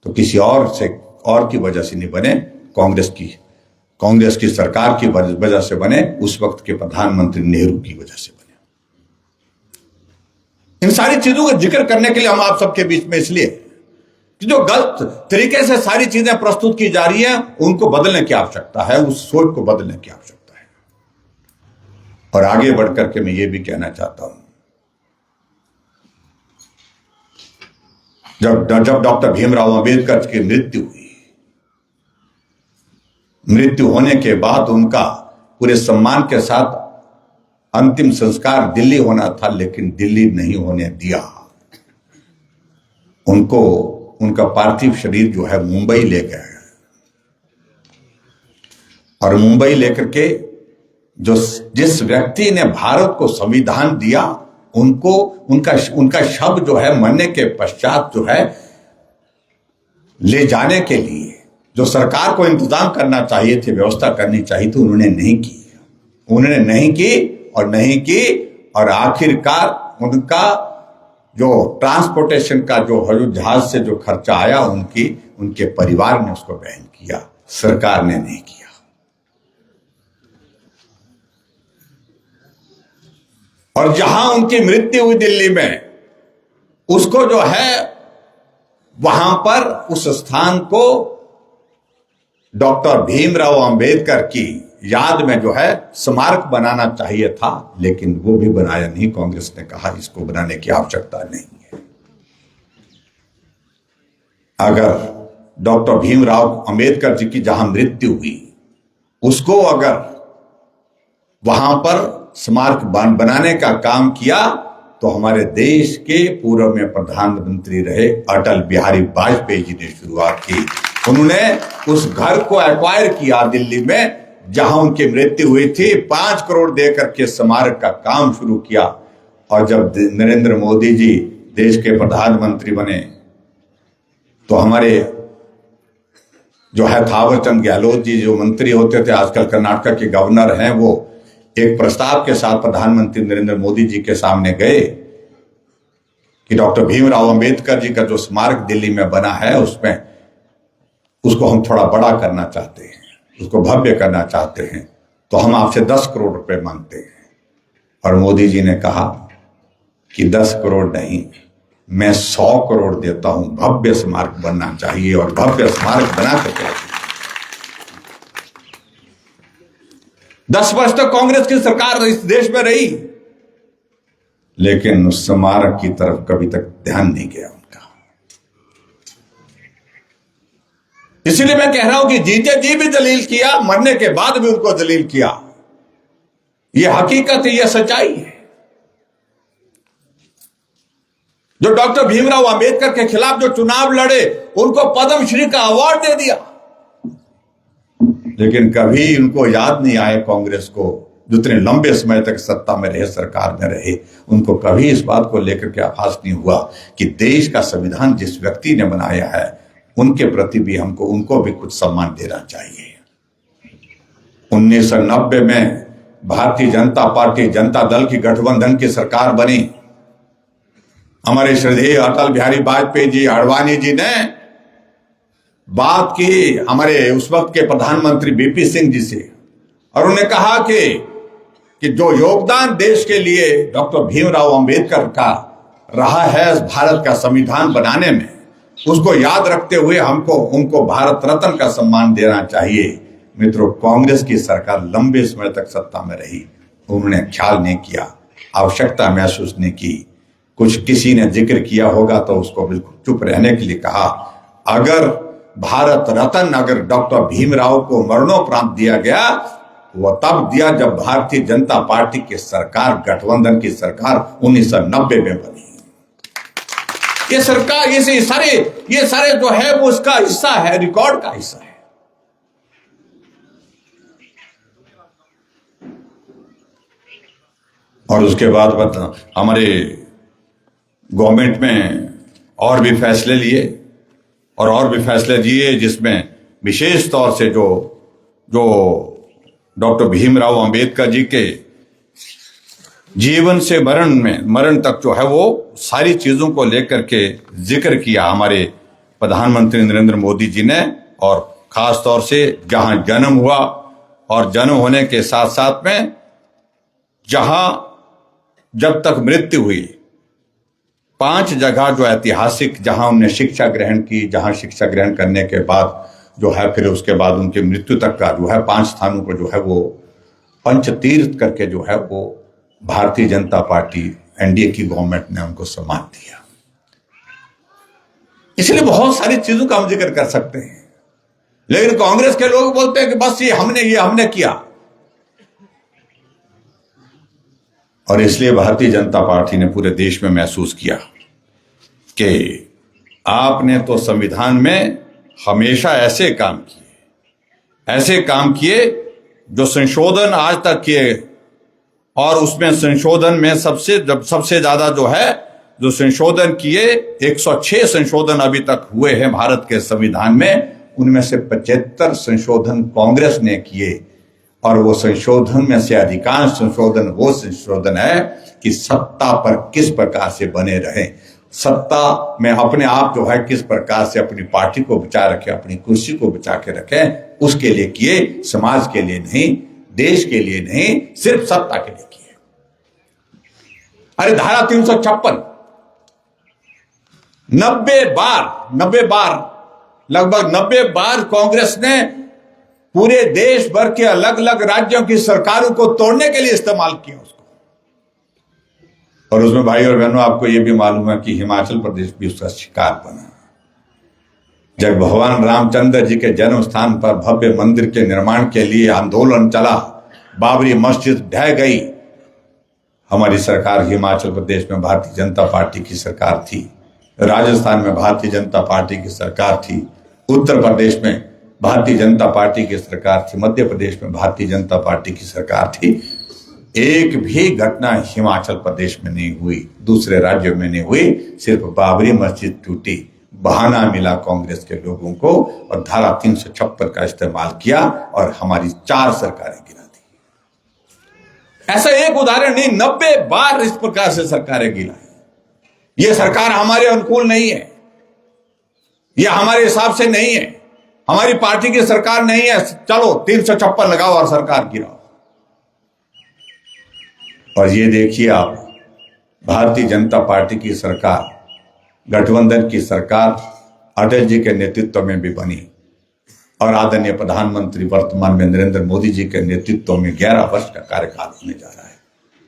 तो किसी और की वजह से नहीं बने, कांग्रेस की सरकार की वजह से बने, उस वक्त के प्रधानमंत्री नेहरू की वजह से बने। इन सारी चीजों का जिक्र करने के लिए हम आप सबके बीच में इसलिए कि जो गलत तरीके से सारी चीजें प्रस्तुत की जा रही हैं, उनको बदलने की आवश्यकता है, उस सोच को बदलने की आवश्यकता है। और आगे बढ़कर के मैं ये भी कहना चाहता हूं, जब डॉक्टर भीमराव अंबेडकर की मृत्यु होने के बाद उनका पूरे सम्मान के साथ अंतिम संस्कार दिल्ली होना था, लेकिन दिल्ली नहीं होने दिया। उनको उनका पार्थिव शरीर जो है मुंबई ले गए। और मुंबई लेकर के जिस व्यक्ति ने भारत को संविधान दिया, उनका शव जो है मरने के पश्चात जो है ले जाने के लिए जो सरकार को इंतजाम करना चाहिए थे, व्यवस्था करनी चाहिए थी, उन्होंने नहीं की। और आखिरकार उनका जो ट्रांसपोर्टेशन का जो जहाज से जो खर्चा आया, उनके परिवार ने उसको वहन किया, सरकार ने नहीं किया। और जहां उनकी मृत्यु हुई दिल्ली में, उसको जो है वहां पर उस स्थान को डॉक्टर भीमराव अंबेडकर की याद में जो है स्मारक बनाना चाहिए था, लेकिन वो भी बनाया नहीं। कांग्रेस ने कहा इसको बनाने की आवश्यकता नहीं है। अगर डॉक्टर भीमराव अंबेडकर जी की जहां मृत्यु हुई, उसको अगर वहां पर स्मारक बनाने का काम किया, तो हमारे देश के पूर्व में प्रधानमंत्री रहे अटल बिहारी वाजपेयी जी ने शुरुआत की। उन्होंने उस घर को एक्वायर किया दिल्ली में जहां उनकी मृत्यु हुई थी, 5 करोड़ देकर के स्मारक का काम शुरू किया। और जब नरेंद्र मोदी जी देश के प्रधानमंत्री बने, तो हमारे जो है थावरचंद गहलोत जी जो मंत्री होते थे, आजकल कर्नाटक के गवर्नर हैं, वो एक प्रस्ताव के साथ प्रधानमंत्री नरेंद्र मोदी जी के सामने गए कि डॉक्टर भीमराव अंबेडकर जी का जो स्मारक दिल्ली में बना है, उसमें उसको हम थोड़ा बड़ा करना चाहते हैं, उसको भव्य करना चाहते हैं, तो हम आपसे 10 करोड़ रुपए मांगते हैं। और मोदी जी ने कहा कि 10 करोड़ नहीं, मैं 100 करोड़ देता हूं, भव्य स्मारक बनना चाहिए। और भव्य स्मारक बना करके 10 वर्ष तक कांग्रेस की सरकार इस देश में रही, लेकिन उस स्मारक की तरफ कभी तक ध्यान नहीं गया उनका। इसलिए मैं कह रहा हूं कि जीते जी भी दलील किया, मरने के बाद भी उनको दलील किया। यह हकीकत है, यह सच्चाई है। जो डॉक्टर भीमराव अंबेडकर के खिलाफ जो चुनाव लड़े, उनको पद्मश्री का अवार्ड दे दिया, लेकिन कभी उनको याद नहीं आए कांग्रेस को, जितने लंबे समय तक सत्ता में रहे, सरकार में रहे, उनको कभी इस बात को लेकर के आभास नहीं हुआ कि देश का संविधान जिस व्यक्ति ने बनाया है, उनके प्रति भी उनको भी कुछ सम्मान देना चाहिए। 1990 में भारतीय जनता पार्टी जनता दल की गठबंधन की सरकार बनी। हमारे श्रद्धेय अटल बिहारी वाजपेयी जी, आडवाणी जी ने बात की हमारे उस वक्त के प्रधानमंत्री बीपी सिंह जी से, और उन्होंने कहा कि जो योगदान देश के लिए डॉक्टर भीमराव अंबेडकर का रहा है भारत का संविधान बनाने में, उसको याद रखते हुए उनको भारत रत्न का सम्मान देना चाहिए। मित्रों, कांग्रेस की सरकार लंबे समय तक सत्ता में रही, उन्होंने ख्याल नहीं किया, आवश्यकता महसूस नहीं की। कुछ किसी ने जिक्र किया होगा तो उसको बिल्कुल चुप रहने के लिए कहा। अगर भारत रत्न अगर डॉक्टर भीमराव को मरणोपरांत दिया गया, वो तब दिया जब भारतीय जनता पार्टी की सरकार, गठबंधन की सरकार 1990 में बनी। ये सरकार, ये सारे जो है वो उसका हिस्सा है, रिकॉर्ड का हिस्सा है। और उसके बाद हमारे गवर्नमेंट में और भी फैसले लिए, जिसमें विशेष तौर से जो डॉक्टर भीमराव अंबेडकर जी के जीवन से मरण तक जो है वो सारी चीजों को लेकर के जिक्र किया हमारे प्रधानमंत्री नरेंद्र मोदी जी ने। और खास तौर से जहां जन्म हुआ और जन्म होने के साथ साथ में जब तक मृत्यु हुई, 5 जगह जो ऐतिहासिक जहां उन्हें शिक्षा ग्रहण की, जहां शिक्षा ग्रहण करने के बाद जो है फिर उसके बाद उनकी मृत्यु तक का जो है 5 स्थानों को जो है वो पंचतीर्थ करके जो है वो भारतीय जनता पार्टी एनडीए की गवर्नमेंट ने उनको सम्मान दिया। इसलिए बहुत सारी चीजों का हम जिक्र कर सकते हैं, लेकिन कांग्रेस के लोग बोलते हैं कि बस ये हमने किया। और इसलिए भारतीय जनता पार्टी ने पूरे देश में महसूस किया कि आपने तो संविधान में हमेशा ऐसे काम किए जो संशोधन आज तक किए, और उसमें संशोधन में सबसे ज्यादा जो है जो संशोधन किए, 106 संशोधन अभी तक हुए हैं भारत के संविधान में, उनमें से 75 संशोधन कांग्रेस ने किए। और वो संशोधन में से अधिकांश संशोधन वो संशोधन है कि सत्ता पर किस प्रकार से बने रहे, सत्ता में अपने आप जो है किस प्रकार से अपनी पार्टी को बचा रखे, अपनी कुर्सी को बचा के रखे, उसके लिए किए, समाज के लिए नहीं, देश के लिए नहीं, सिर्फ सत्ता के लिए किए। अरे धारा 356 90 बार लगभग 90 बार कांग्रेस ने पूरे देश भर के अलग अलग राज्यों की सरकारों को तोड़ने के लिए इस्तेमाल किया उसको। और उसमें भाई और बहनों, आपको यह भी मालूम है कि हिमाचल प्रदेश भी उसका शिकार बना। जब भगवान रामचंद्र जी के जन्म स्थान पर भव्य मंदिर के निर्माण के लिए आंदोलन चला, बाबरी मस्जिद ढह गई, हमारी सरकार हिमाचल प्रदेश में भारतीय जनता पार्टी की सरकार थी, राजस्थान में भारतीय जनता पार्टी की सरकार थी, उत्तर प्रदेश में भारतीय जनता पार्टी की सरकार थी, मध्य प्रदेश में भारतीय जनता पार्टी की सरकार थी। एक भी घटना हिमाचल प्रदेश में नहीं हुई, दूसरे राज्यों में नहीं हुई। सिर्फ बाबरी मस्जिद टूटी, बहाना मिला कांग्रेस के लोगों को और धारा 356 का इस्तेमाल किया और हमारी 4 सरकारें गिरा दी। ऐसा एक उदाहरण नहीं, 90 बार इस प्रकार से सरकारें गिराई। ये सरकार हमारे अनुकूल नहीं है, ये हमारे हिसाब से नहीं है, हमारी पार्टी की सरकार नहीं है, चलो 356 लगाओ और सरकार गिराओ। और ये देखिए आप, भारतीय जनता पार्टी की सरकार, गठबंधन की सरकार अटल जी के नेतृत्व में भी बनी और आदरणीय प्रधानमंत्री वर्तमान में नरेंद्र मोदी जी के नेतृत्व में 11 वर्ष का कार्यकाल होने जा रहा है।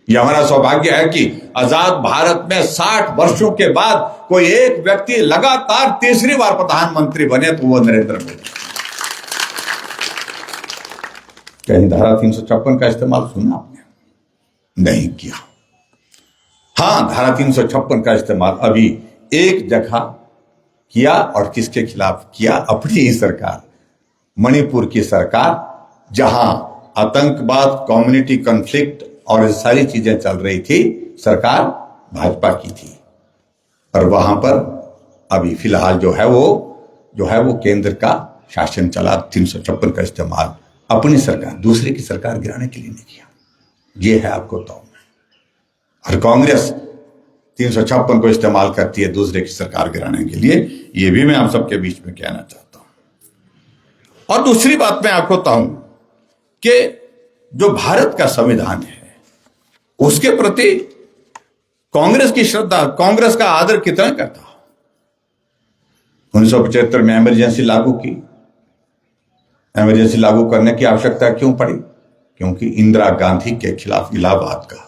यह हमारा सौभाग्य है कि आजाद भारत में 60 वर्षों के बाद कोई एक व्यक्ति लगातार तीसरी बार प्रधानमंत्री बने, तो वो नरेंद्र मोदी। कहीं धारा 356 का इस्तेमाल सुना आपने? नहीं किया। हां, धारा 356 का इस्तेमाल अभी एक जगह किया, और किसके खिलाफ किया? अपनी ही सरकार, मणिपुर की सरकार, जहां आतंकवाद, कम्युनिटी कॉन्फ्लिक्ट और ये सारी चीजें चल रही थी, सरकार भाजपा की थी। और वहां पर अभी फिलहाल जो है वो केंद्र का शासन चला। 356 का इस्तेमाल अपनी सरकार, दूसरे की सरकार गिराने के लिए नहीं किया। ये है आपको तो। और कांग्रेस 356 को इस्तेमाल करती है दूसरे की सरकार गिराने के लिए। ये भी मैं आप सबके बीच में कहना चाहता हूं। और दूसरी बात मैं आपको बताऊं कि जो भारत का संविधान है, उसके प्रति कांग्रेस की श्रद्धा, कांग्रेस का आदर कितना करता। 1975 में इमरजेंसी लागू की। इमरजेंसी लागू करने की आवश्यकता क्यों पड़ी? क्योंकि इंदिरा गांधी के खिलाफ इलाहाबाद का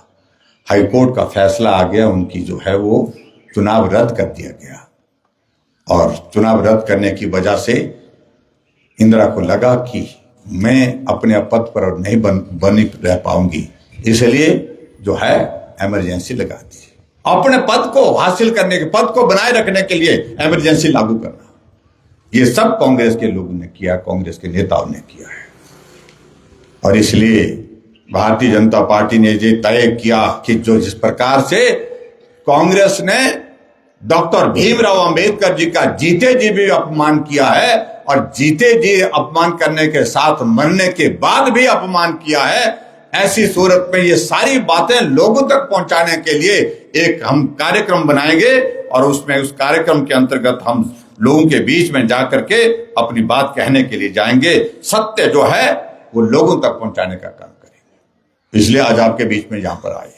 हाईकोर्ट का फैसला आ गया, उनकी जो है वो चुनाव रद्द कर दिया गया। और चुनाव रद्द करने की वजह से इंदिरा को लगा कि मैं अपने पद पर नहीं बनी रह पाऊंगी, इसलिए जो है इमरजेंसी लगा दी। अपने पद को हासिल करने के, पद को बनाए रखने के लिए इमरजेंसी लागू करना, ये सब कांग्रेस के लोगों ने किया, कांग्रेस के नेताओं ने किया है। और इसलिए भारतीय जनता पार्टी ने ये तय किया कि जो जिस प्रकार से कांग्रेस ने डॉक्टर भीमराव अंबेडकर जी का जीते जी भी अपमान किया है, और जीते जी अपमान करने के साथ मरने के बाद भी अपमान किया है, ऐसी सूरत में ये सारी बातें लोगों तक पहुंचाने के लिए एक हम कार्यक्रम बनाएंगे, और उसमें उस कार्यक्रम के अंतर्गत हम लोगों के बीच में जाकर के अपनी बात कहने के लिए जाएंगे। सत्य जो है वो लोगों तक पहुंचाने का काम करेंगे। इसलिए आज आपके बीच में यहां पर आए।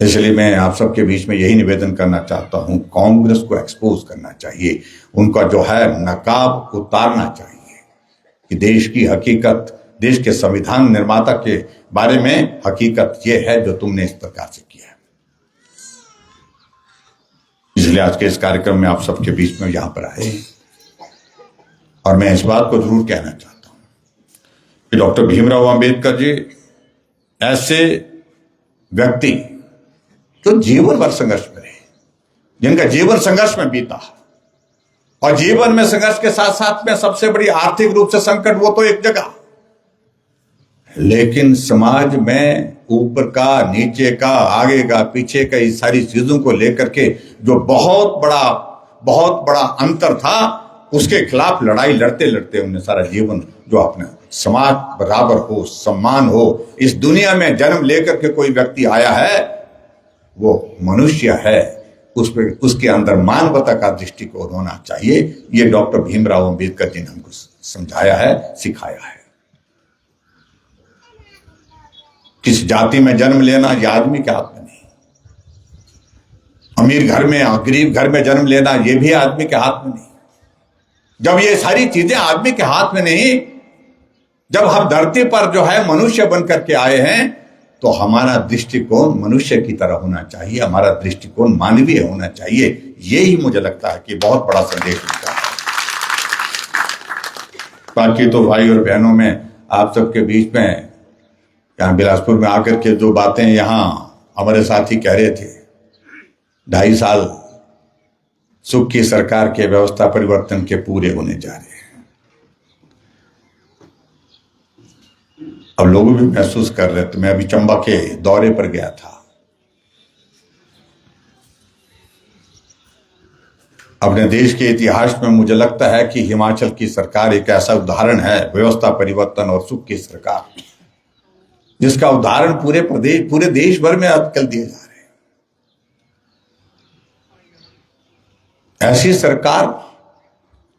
इसलिए मैं आप सबके बीच में यही निवेदन करना चाहता हूं, कांग्रेस को एक्सपोज करना चाहिए, उनका जो है नकाब उतारना चाहिए कि देश की हकीकत, देश के संविधान निर्माता के बारे में हकीकत यह है जो तुमने इस प्रकार से किया है। इसलिए आज के इस कार्यक्रम में आप सबके बीच में यहां पर आए, और मैं इस बात को जरूर कहना चाहता हूं कि डॉक्टर भीमराव अंबेडकर जी ऐसे व्यक्ति जो जीवन भर संघर्ष में रहे, जिनका जीवन संघर्ष में बीता, और जीवन में संघर्ष के साथ साथ में सबसे बड़ी आर्थिक रूप से संकट वो तो एक जगह, लेकिन समाज में ऊपर का, नीचे का, आगे का, पीछे का, इस सारी चीजों को लेकर के जो बहुत बड़ा अंतर था, उसके खिलाफ लड़ाई लड़ते लड़ते उन्हें सारा जीवन जो अपना समाज बराबर हो, सम्मान हो, इस दुनिया में जन्म लेकर के कोई व्यक्ति आया है, वो मनुष्य है, उसके अंदर मानवता का दृष्टिकोण होना चाहिए। ये डॉक्टर भीमराव अंबेडकर जी ने हमको समझाया है, सिखाया है। किस जाति में जन्म लेना ये आदमी के हाथ में नहीं, अमीर घर में, गरीब घर में जन्म लेना ये भी आदमी के हाथ में नहीं। जब ये सारी चीजें आदमी के हाथ में नहीं, जब हम धरती पर जो है मनुष्य बन करके आए हैं, तो हमारा दृष्टिकोण मनुष्य की तरह होना चाहिए, हमारा दृष्टिकोण मानवीय होना चाहिए। यही मुझे लगता है कि बहुत बड़ा संदेश होता है। बाकी तो भाई और बहनों में आप सबके बीच में यहाँ बिलासपुर में आकर के जो बातें यहाँ हमारे साथी कह रहे थे, 2.5 साल सुख की सरकार के व्यवस्था परिवर्तन के पूरे होने जा रहे हैं। अब लोग भी महसूस कर रहे थे। मैं अभी चंबा के दौरे पर गया था। अपने देश के इतिहास में मुझे लगता है कि हिमाचल की सरकार एक ऐसा उदाहरण है, व्यवस्था परिवर्तन और सुख की सरकार, जिसका उदाहरण पूरे देश भर में आजकल दिए जा रहे हैं। ऐसी सरकार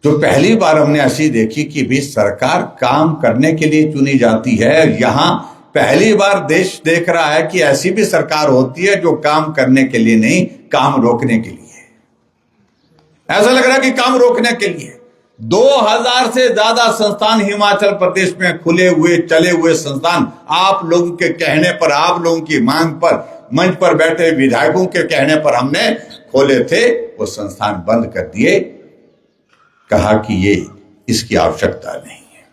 जो पहली बार हमने ऐसी देखी कि भी सरकार काम करने के लिए चुनी जाती है। यहां पहली बार देश देख रहा है कि ऐसी भी सरकार होती है जो काम करने के लिए नहीं, काम रोकने के लिए। ऐसा लग रहा है कि काम रोकने के लिए 2000 से ज्यादा संस्थान हिमाचल प्रदेश में खुले हुए चले हुए संस्थान, आप लोगों के कहने पर, आप लोगों की मांग पर, मंच पर बैठे विधायकों के कहने पर हमने खोले थे। वो संस्थान बंद कर दिए, कहा कि ये इसकी आवश्यकता नहीं है।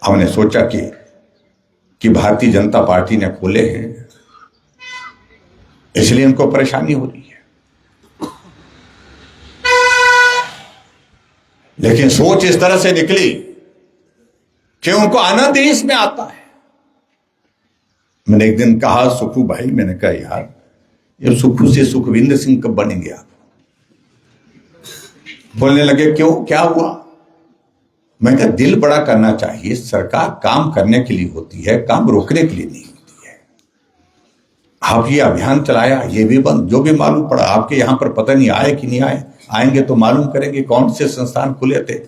हमने सोचा कि भारतीय जनता पार्टी ने खोले हैं, इसलिए उनको परेशानी हो रही है। लेकिन सोच इस तरह से निकली कि उनको आनंद ही इसमें आता है। मैंने एक दिन कहा सुखू भाई, मैंने कहा यार ये सुखू से सुखविंदर सिंह कब बनेंगे आप? बोलने लगे क्यों, क्या हुआ? मैं कहा दिल बड़ा करना चाहिए। सरकार काम करने के लिए होती है, काम रोकने के लिए नहीं होती है। आप ये अभियान चलाया, ये भी बंद, जो भी मालूम पड़ा। आपके यहां पर पता नहीं आए कि नहीं आए, आएंगे तो मालूम करेंगे कौन से संस्थान खुले थे।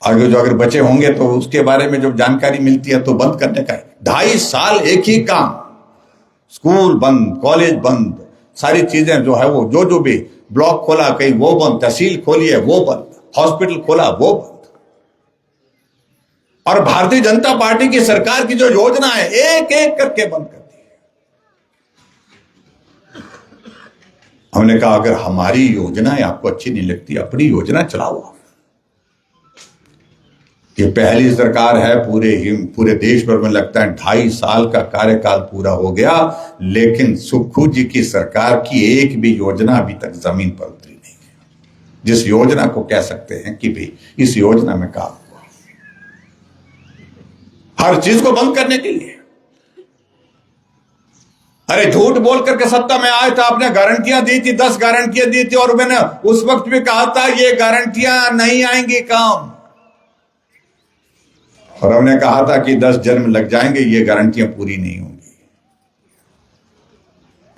आगे जो अगर बचे होंगे तो उसके बारे में जब जानकारी मिलती है तो बंद करने का है। 2.5 साल एक ही काम, स्कूल बंद, कॉलेज बंद, सारी चीजें जो है वो जो भी ब्लॉक खोला कहीं वो बंद, तहसील खोली है वो बंद, हॉस्पिटल खोला वो बंद। और भारतीय जनता पार्टी की सरकार की जो योजना है एक एक करके बंद कर दी। हमने कहा अगर हमारी योजनाएं आपको अच्छी नहीं लगती, अपनी योजना चलाओ। ये पहली सरकार है पूरे देश भर में, लगता है 2.5 साल का कार्यकाल पूरा हो गया, लेकिन सुक्खू जी की सरकार की एक भी योजना अभी तक जमीन पर उतरी नहीं है, जिस योजना को कह सकते हैं कि भाई इस योजना में काम हुआ। हर चीज को बंद करने के लिए। अरे झूठ बोल करके सत्ता में आए थे, आपने गारंटियां दी थी, 10 गारंटियां दी थी, और मैंने उस वक्त भी कहा था ये गारंटियां नहीं आएंगी काम। और हमने कहा था कि 10 जन्म लग जाएंगे, ये गारंटियां पूरी नहीं होंगी।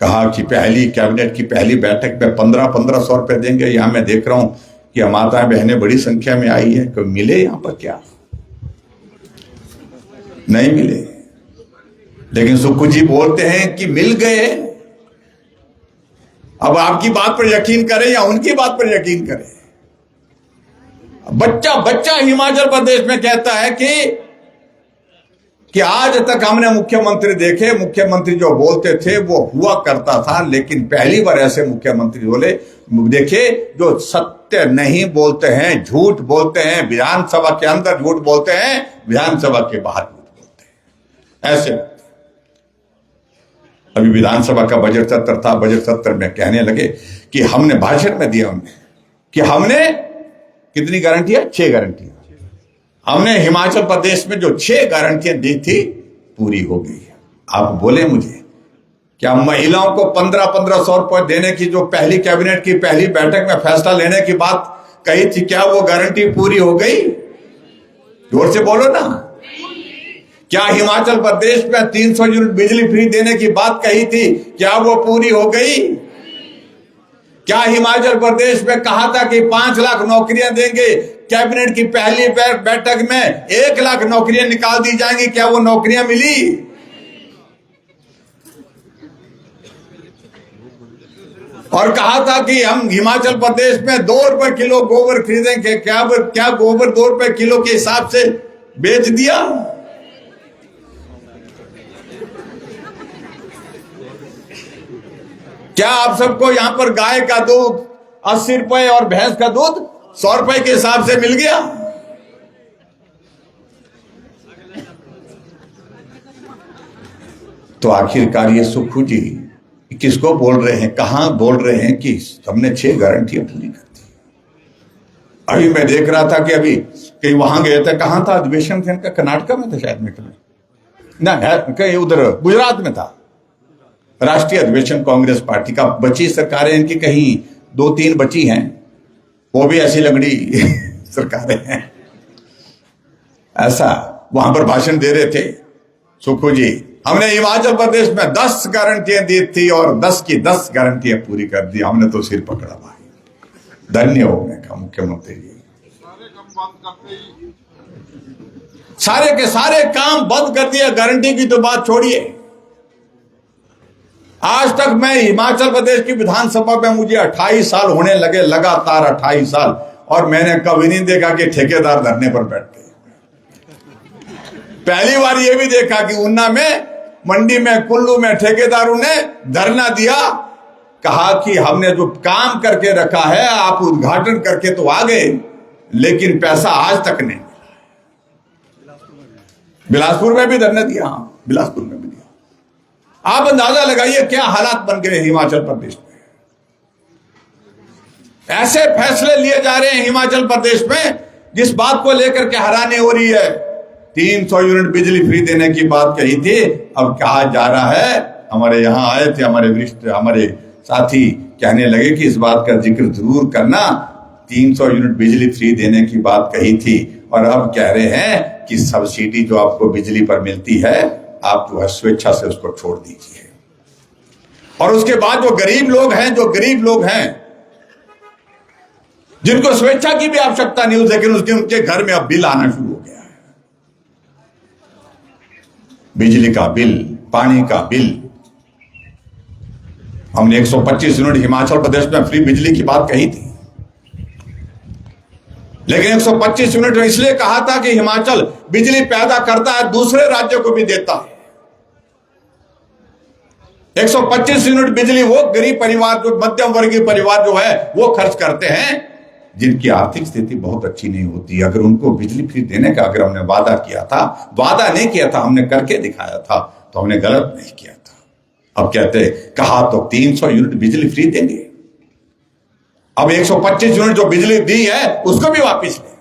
कहा कि पहली कैबिनेट की पहली बैठक में 1500 रुपए देंगे। यहां मैं देख रहा हूं कि माताएं बहनें बड़ी संख्या में आई है। कोई मिले यहां पर क्या? नहीं मिले। लेकिन सुक्खू जी बोलते हैं कि मिल गए। अब आपकी बात पर यकीन करें या उनकी बात पर यकीन करें? बच्चा हिमाचल प्रदेश में कहता है कि आज तक हमने मुख्यमंत्री देखे, मुख्यमंत्री जो बोलते थे वो हुआ करता था, लेकिन पहली बार ऐसे मुख्यमंत्री बोले देखे जो सत्य नहीं बोलते हैं, झूठ बोलते हैं, विधानसभा के अंदर झूठ बोलते हैं, विधानसभा के बाहर झूठ बोलते हैं। ऐसे अभी विधानसभा का बजट सत्र था, बजट सत्र में कहने लगे कि हमने भाषण में दिया उन्हें कि हमने कितनी गारंटियां? 6 गारंटियां हमने हिमाचल प्रदेश में जो 6 गारंटियां दी थी पूरी हो गई है। आप बोले मुझे क्या महिलाओं को 1500 रुपए देने की जो पहली कैबिनेट की पहली बैठक में फैसला लेने की बात कही थी, क्या वो गारंटी पूरी हो गई? जोर से बोलो ना। क्या हिमाचल प्रदेश में 300 यूनिट बिजली फ्री देने की बात कही थी, क्या वो पूरी हो गई? क्या हिमाचल प्रदेश में कहा था कि 5 लाख नौकरियां देंगे, कैबिनेट की पहली बैठक में 1 लाख नौकरियां निकाल दी जाएंगी, क्या वो नौकरियां मिली? और कहा था कि हम हिमाचल प्रदेश में 2 रुपए किलो गोबर खरीदेंगे। क्या गोबर 2 रुपए किलो के हिसाब से बेच दिया? क्या आप सबको यहां पर गाय का दूध 80 रुपए और भैंस का दूध 100 रुपए के हिसाब से मिल गया? तो आखिरकार ये सुक्खू जी किसको बोल रहे हैं, कहां बोल रहे हैं कि हमने 6 गारंटियां पूरी कर दी? अभी मैं देख रहा था कि अभी कहीं वहां गए थे, कहां था अधिवेशन थे इनका? कर्नाटक में था शायद, में ना कहीं उधर गुजरात में था राष्ट्रीय अधिवेशन कांग्रेस पार्टी का। बची सरकारें इनकी कहीं 2-3 बची हैं, वो भी ऐसी लंगड़ी सरकारें हैं। ऐसा वहां पर भाषण दे रहे थे सुक्खू जी, हमने हिमाचल प्रदेश में 10 गारंटियां दी थी और 10 की 10 गारंटियां पूरी कर दी, हमने तो सिर पकड़ा भाई। धन्य हो मैं का मुख्यमंत्री जी। सारे के सारे काम बंद कर दिया, गारंटी की तो बात छोड़िए। आज तक मैं हिमाचल प्रदेश की विधानसभा में, मुझे 28 साल होने लगे, लगातार 28 साल, और मैंने कभी नहीं देखा कि ठेकेदार धरने पर बैठ गए। पहली बार यह भी देखा कि ऊना में, मंडी में, कुल्लू में ठेकेदारों ने धरना दिया, कहा कि हमने जो काम करके रखा है, आप उद्घाटन करके तो आ गए, लेकिन पैसा आज तक नहीं मिला। बिलासपुर में भी धरना दिया, बिलासपुर में भी दिया। आप अंदाजा लगाइए क्या हालात बन गए हिमाचल प्रदेश में। ऐसे फैसले लिए जा रहे हैं हिमाचल प्रदेश में, जिस बात को लेकर के हैरानी हो रही है। 300 यूनिट बिजली फ्री देने की बात कही थी, अब कहा जा रहा है, हमारे यहां आए थे हमारे वरिष्ठ, हमारे साथी कहने लगे कि इस बात का जिक्र जरूर करना, 300 यूनिट बिजली फ्री देने की बात कही थी, और अब कह रहे हैं कि सब्सिडी जो आपको बिजली पर मिलती है, आप जो है स्वेच्छा से उसको छोड़ दीजिए। और उसके बाद जो गरीब लोग हैं, जिनको स्वेच्छा की भी आवश्यकता नहीं, लेकिन उनके घर में अब बिल आना शुरू हो गया है। बिजली का बिल, पानी का बिल। हमने 125 यूनिट हिमाचल प्रदेश में फ्री बिजली की बात कही थी, लेकिन 125 यूनिट इसलिए कहा था कि हिमाचल बिजली पैदा करता है, दूसरे राज्यों को भी देता है। 125 यूनिट बिजली वो गरीब परिवार, जो मध्यम वर्गीय परिवार जो है, वो खर्च करते हैं, जिनकी आर्थिक स्थिति बहुत अच्छी नहीं होती। अगर उनको बिजली फ्री देने का अगर हमने वादा किया था, वादा नहीं किया था, हमने करके दिखाया था, तो हमने गलत नहीं किया था। अब कहते कहा तो 300 यूनिट बिजली फ्री देंगे, अब 125 यूनिट जो बिजली दी है उसको भी वापस ले।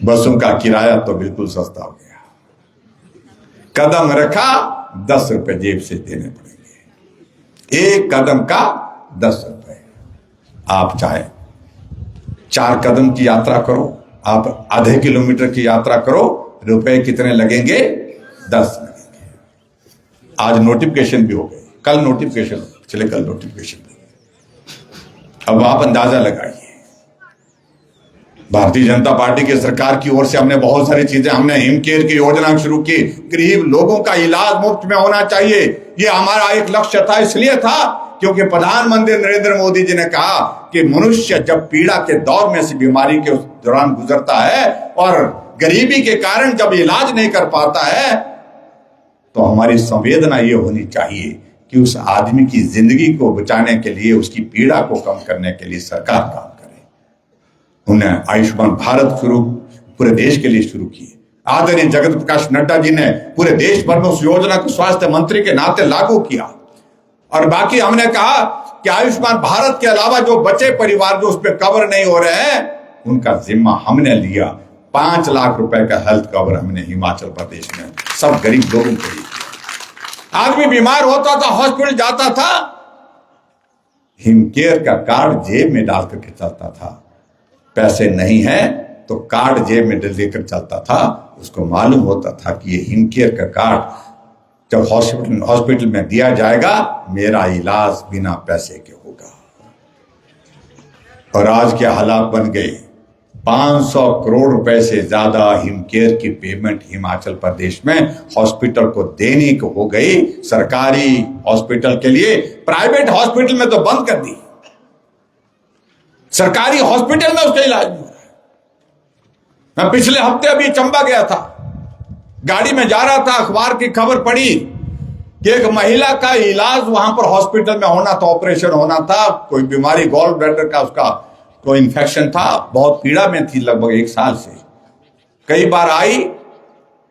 बसों का किराया तो बिल्कुल सस्ता हो गया, कदम रखा 10 रुपए जेब से देने पड़ेंगे, एक कदम का 10 रुपए। आप चाहे 4 कदम की यात्रा करो, आप आधे किलोमीटर की यात्रा करो, रुपए कितने लगेंगे? 10 लगेंगे। आज नोटिफिकेशन भी हो गए, कल नोटिफिकेशन, चले कल नोटिफिकेशन। अब आप अंदाजा लगाइए, भारतीय जनता पार्टी की सरकार की ओर से हमने बहुत सारी चीजें, हमने हिमकेयर की योजना शुरू की, गरीब लोगों का इलाज मुफ्त में होना चाहिए, ये हमारा एक लक्ष्य था। इसलिए था क्योंकि प्रधानमंत्री नरेंद्र मोदी जी ने कहा कि मनुष्य जब पीड़ा के दौर में से बीमारी के दौरान गुजरता है और गरीबी के कारण जब इलाज नहीं कर पाता है, तो हमारी संवेदना ये होनी चाहिए कि उस आदमी की जिंदगी को बचाने के लिए, उसकी पीड़ा को कम करने के लिए सरकार काम करे। उन्हें आयुष्मान भारत शुरू पूरे देश के लिए शुरू किए। आदरणीय जगत प्रकाश नड्डा जी ने पूरे देश भर में उस योजना को स्वास्थ्य मंत्री के नाते लागू किया। और बाकी हमने कहा कि आयुष्मान भारत के अलावा जो बचे परिवार जो उस पर कवर नहीं हो रहे हैं, उनका जिम्मा हमने लिया। 5 लाख रुपए का हेल्थ कवर हमने हिमाचल प्रदेश में सब गरीब लोगों के लिए। आदमी बीमार होता था, हॉस्पिटल जाता था, हिमकेयर का कार्ड जेब में डाल करके चलता था। पैसे नहीं है तो कार्ड जेब में लेकर चलता था। उसको मालूम होता था कि ये हिमकेयर का कार्ड जब हॉस्पिटल में दिया जाएगा, मेरा इलाज बिना पैसे के होगा। और आज क्या हालात बन गए, 500 करोड़ रुपए से ज्यादा हिमकेयर की पेमेंट हिमाचल प्रदेश में हॉस्पिटल को देने को हो गई। सरकारी हॉस्पिटल के लिए प्राइवेट हॉस्पिटल में तो बंद कर दी, सरकारी हॉस्पिटल में उसका इलाज नहीं हो रहा है। मैं पिछले हफ्ते अभी चंबा गया था, गाड़ी में जा रहा था, अखबार की खबर पड़ी कि एक महिला का इलाज वहां पर हॉस्पिटल में होना था, ऑपरेशन होना था, कोई बीमारी गॉल ब्लैडर का उसका कोई इन्फेक्शन था, बहुत पीड़ा में थी लगभग 1 साल से। कई बार आई,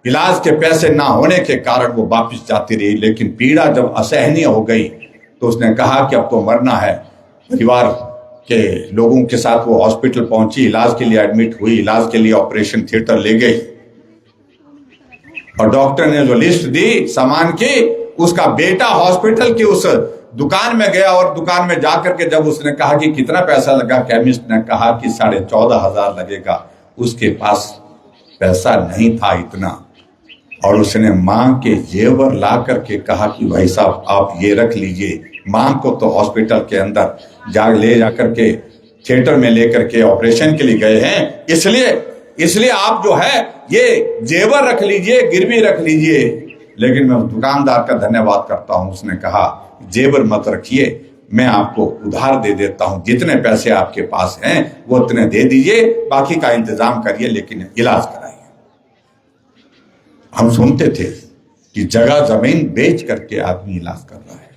इलाज के पैसे ना होने के कारण वो वापस जाती रही, लेकिन पीड़ा जब असहनीय हो गई तो उसने कहा कि अब तो मरना है। परिवार के लोगों के साथ वो हॉस्पिटल पहुंची, इलाज के लिए एडमिट हुई, इलाज के लिए ऑपरेशन थिएटर ले गई और डॉक्टर ने जो लिस्ट दी सामान की, उसका बेटा हॉस्पिटल की उस दुकान में गया और दुकान में जाकर के जब उसने कहा कि कितना पैसा लगा, केमिस्ट ने कहा कि 14,500 लगेगा। उसके पास पैसा नहीं था इतना, और उसने मां के जेवर ला करके कहा कि भाई साहब आप ये रख लीजिए। मां को तो हॉस्पिटल के अंदर ले जाकर के थिएटर में लेकर के ऑपरेशन के लिए गए हैं, इसलिए आप जो है ये जेवर रख लीजिए, गिरवी रख लीजिए। लेकिन मैं दुकानदार का धन्यवाद करता हूं, उसने कहा जेवर मत रखिए, मैं आपको उधार दे देता हूं, जितने पैसे आपके पास हैं वो उतने दे दीजिए, बाकी का इंतजाम करिए, लेकिन इलाज कराइए। हम सुनते थे कि जगह जमीन बेच करके आदमी इलाज कर रहा है,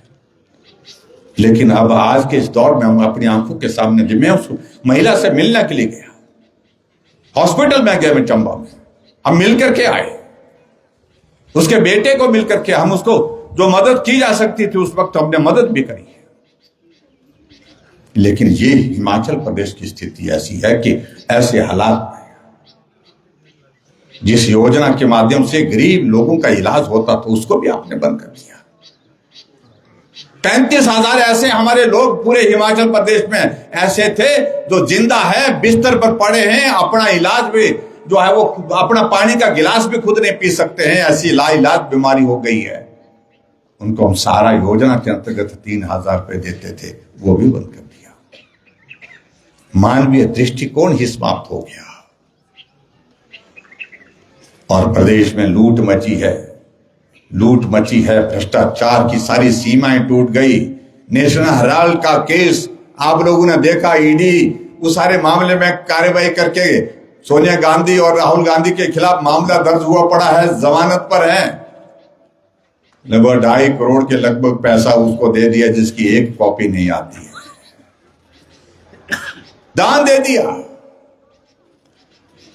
लेकिन अब आज के इस दौर में हम अपनी आंखों के सामने, मैं उस महिला से मिलने के लिए गया, हॉस्पिटल में गए, मैं चंबा में, हम मिल करके आए, उसके बेटे को मिल करके हम उसको जो मदद की जा सकती थी उस वक्त हमने मदद भी करी है। लेकिन ये हिमाचल प्रदेश की स्थिति ऐसी है कि ऐसे हालात में जिस योजना के माध्यम से गरीब लोगों का इलाज होता था उसको भी आपने बंद कर दिया। 35,000 ऐसे हमारे लोग पूरे हिमाचल प्रदेश में ऐसे थे जो जिंदा है, बिस्तर पर पड़े हैं, अपना इलाज भी जो है वो अपना पानी का गिलास भी खुद नहीं पी सकते हैं, ऐसी लाइलाज बीमारी हो गई है। उनको हम सारा योजना के अंतर्गत 3,000 रुपए देते थे, वो भी बंद कर दिया। मानवीय दृष्टिकोण ही समाप्त हो गया और प्रदेश में लूट मची है, भ्रष्टाचार की सारी सीमाएं टूट गई। नेशनल हेराल्ड का केस आप लोगों ने देखा, ईडी उस सारे मामले में कार्रवाई करके सोनिया गांधी और राहुल गांधी के खिलाफ मामला दर्ज हुआ पड़ा है, जमानत पर है। लगभग 2.5 करोड़ के लगभग पैसा उसको दे दिया जिसकी एक कॉपी नहीं आती है, दान दे दिया।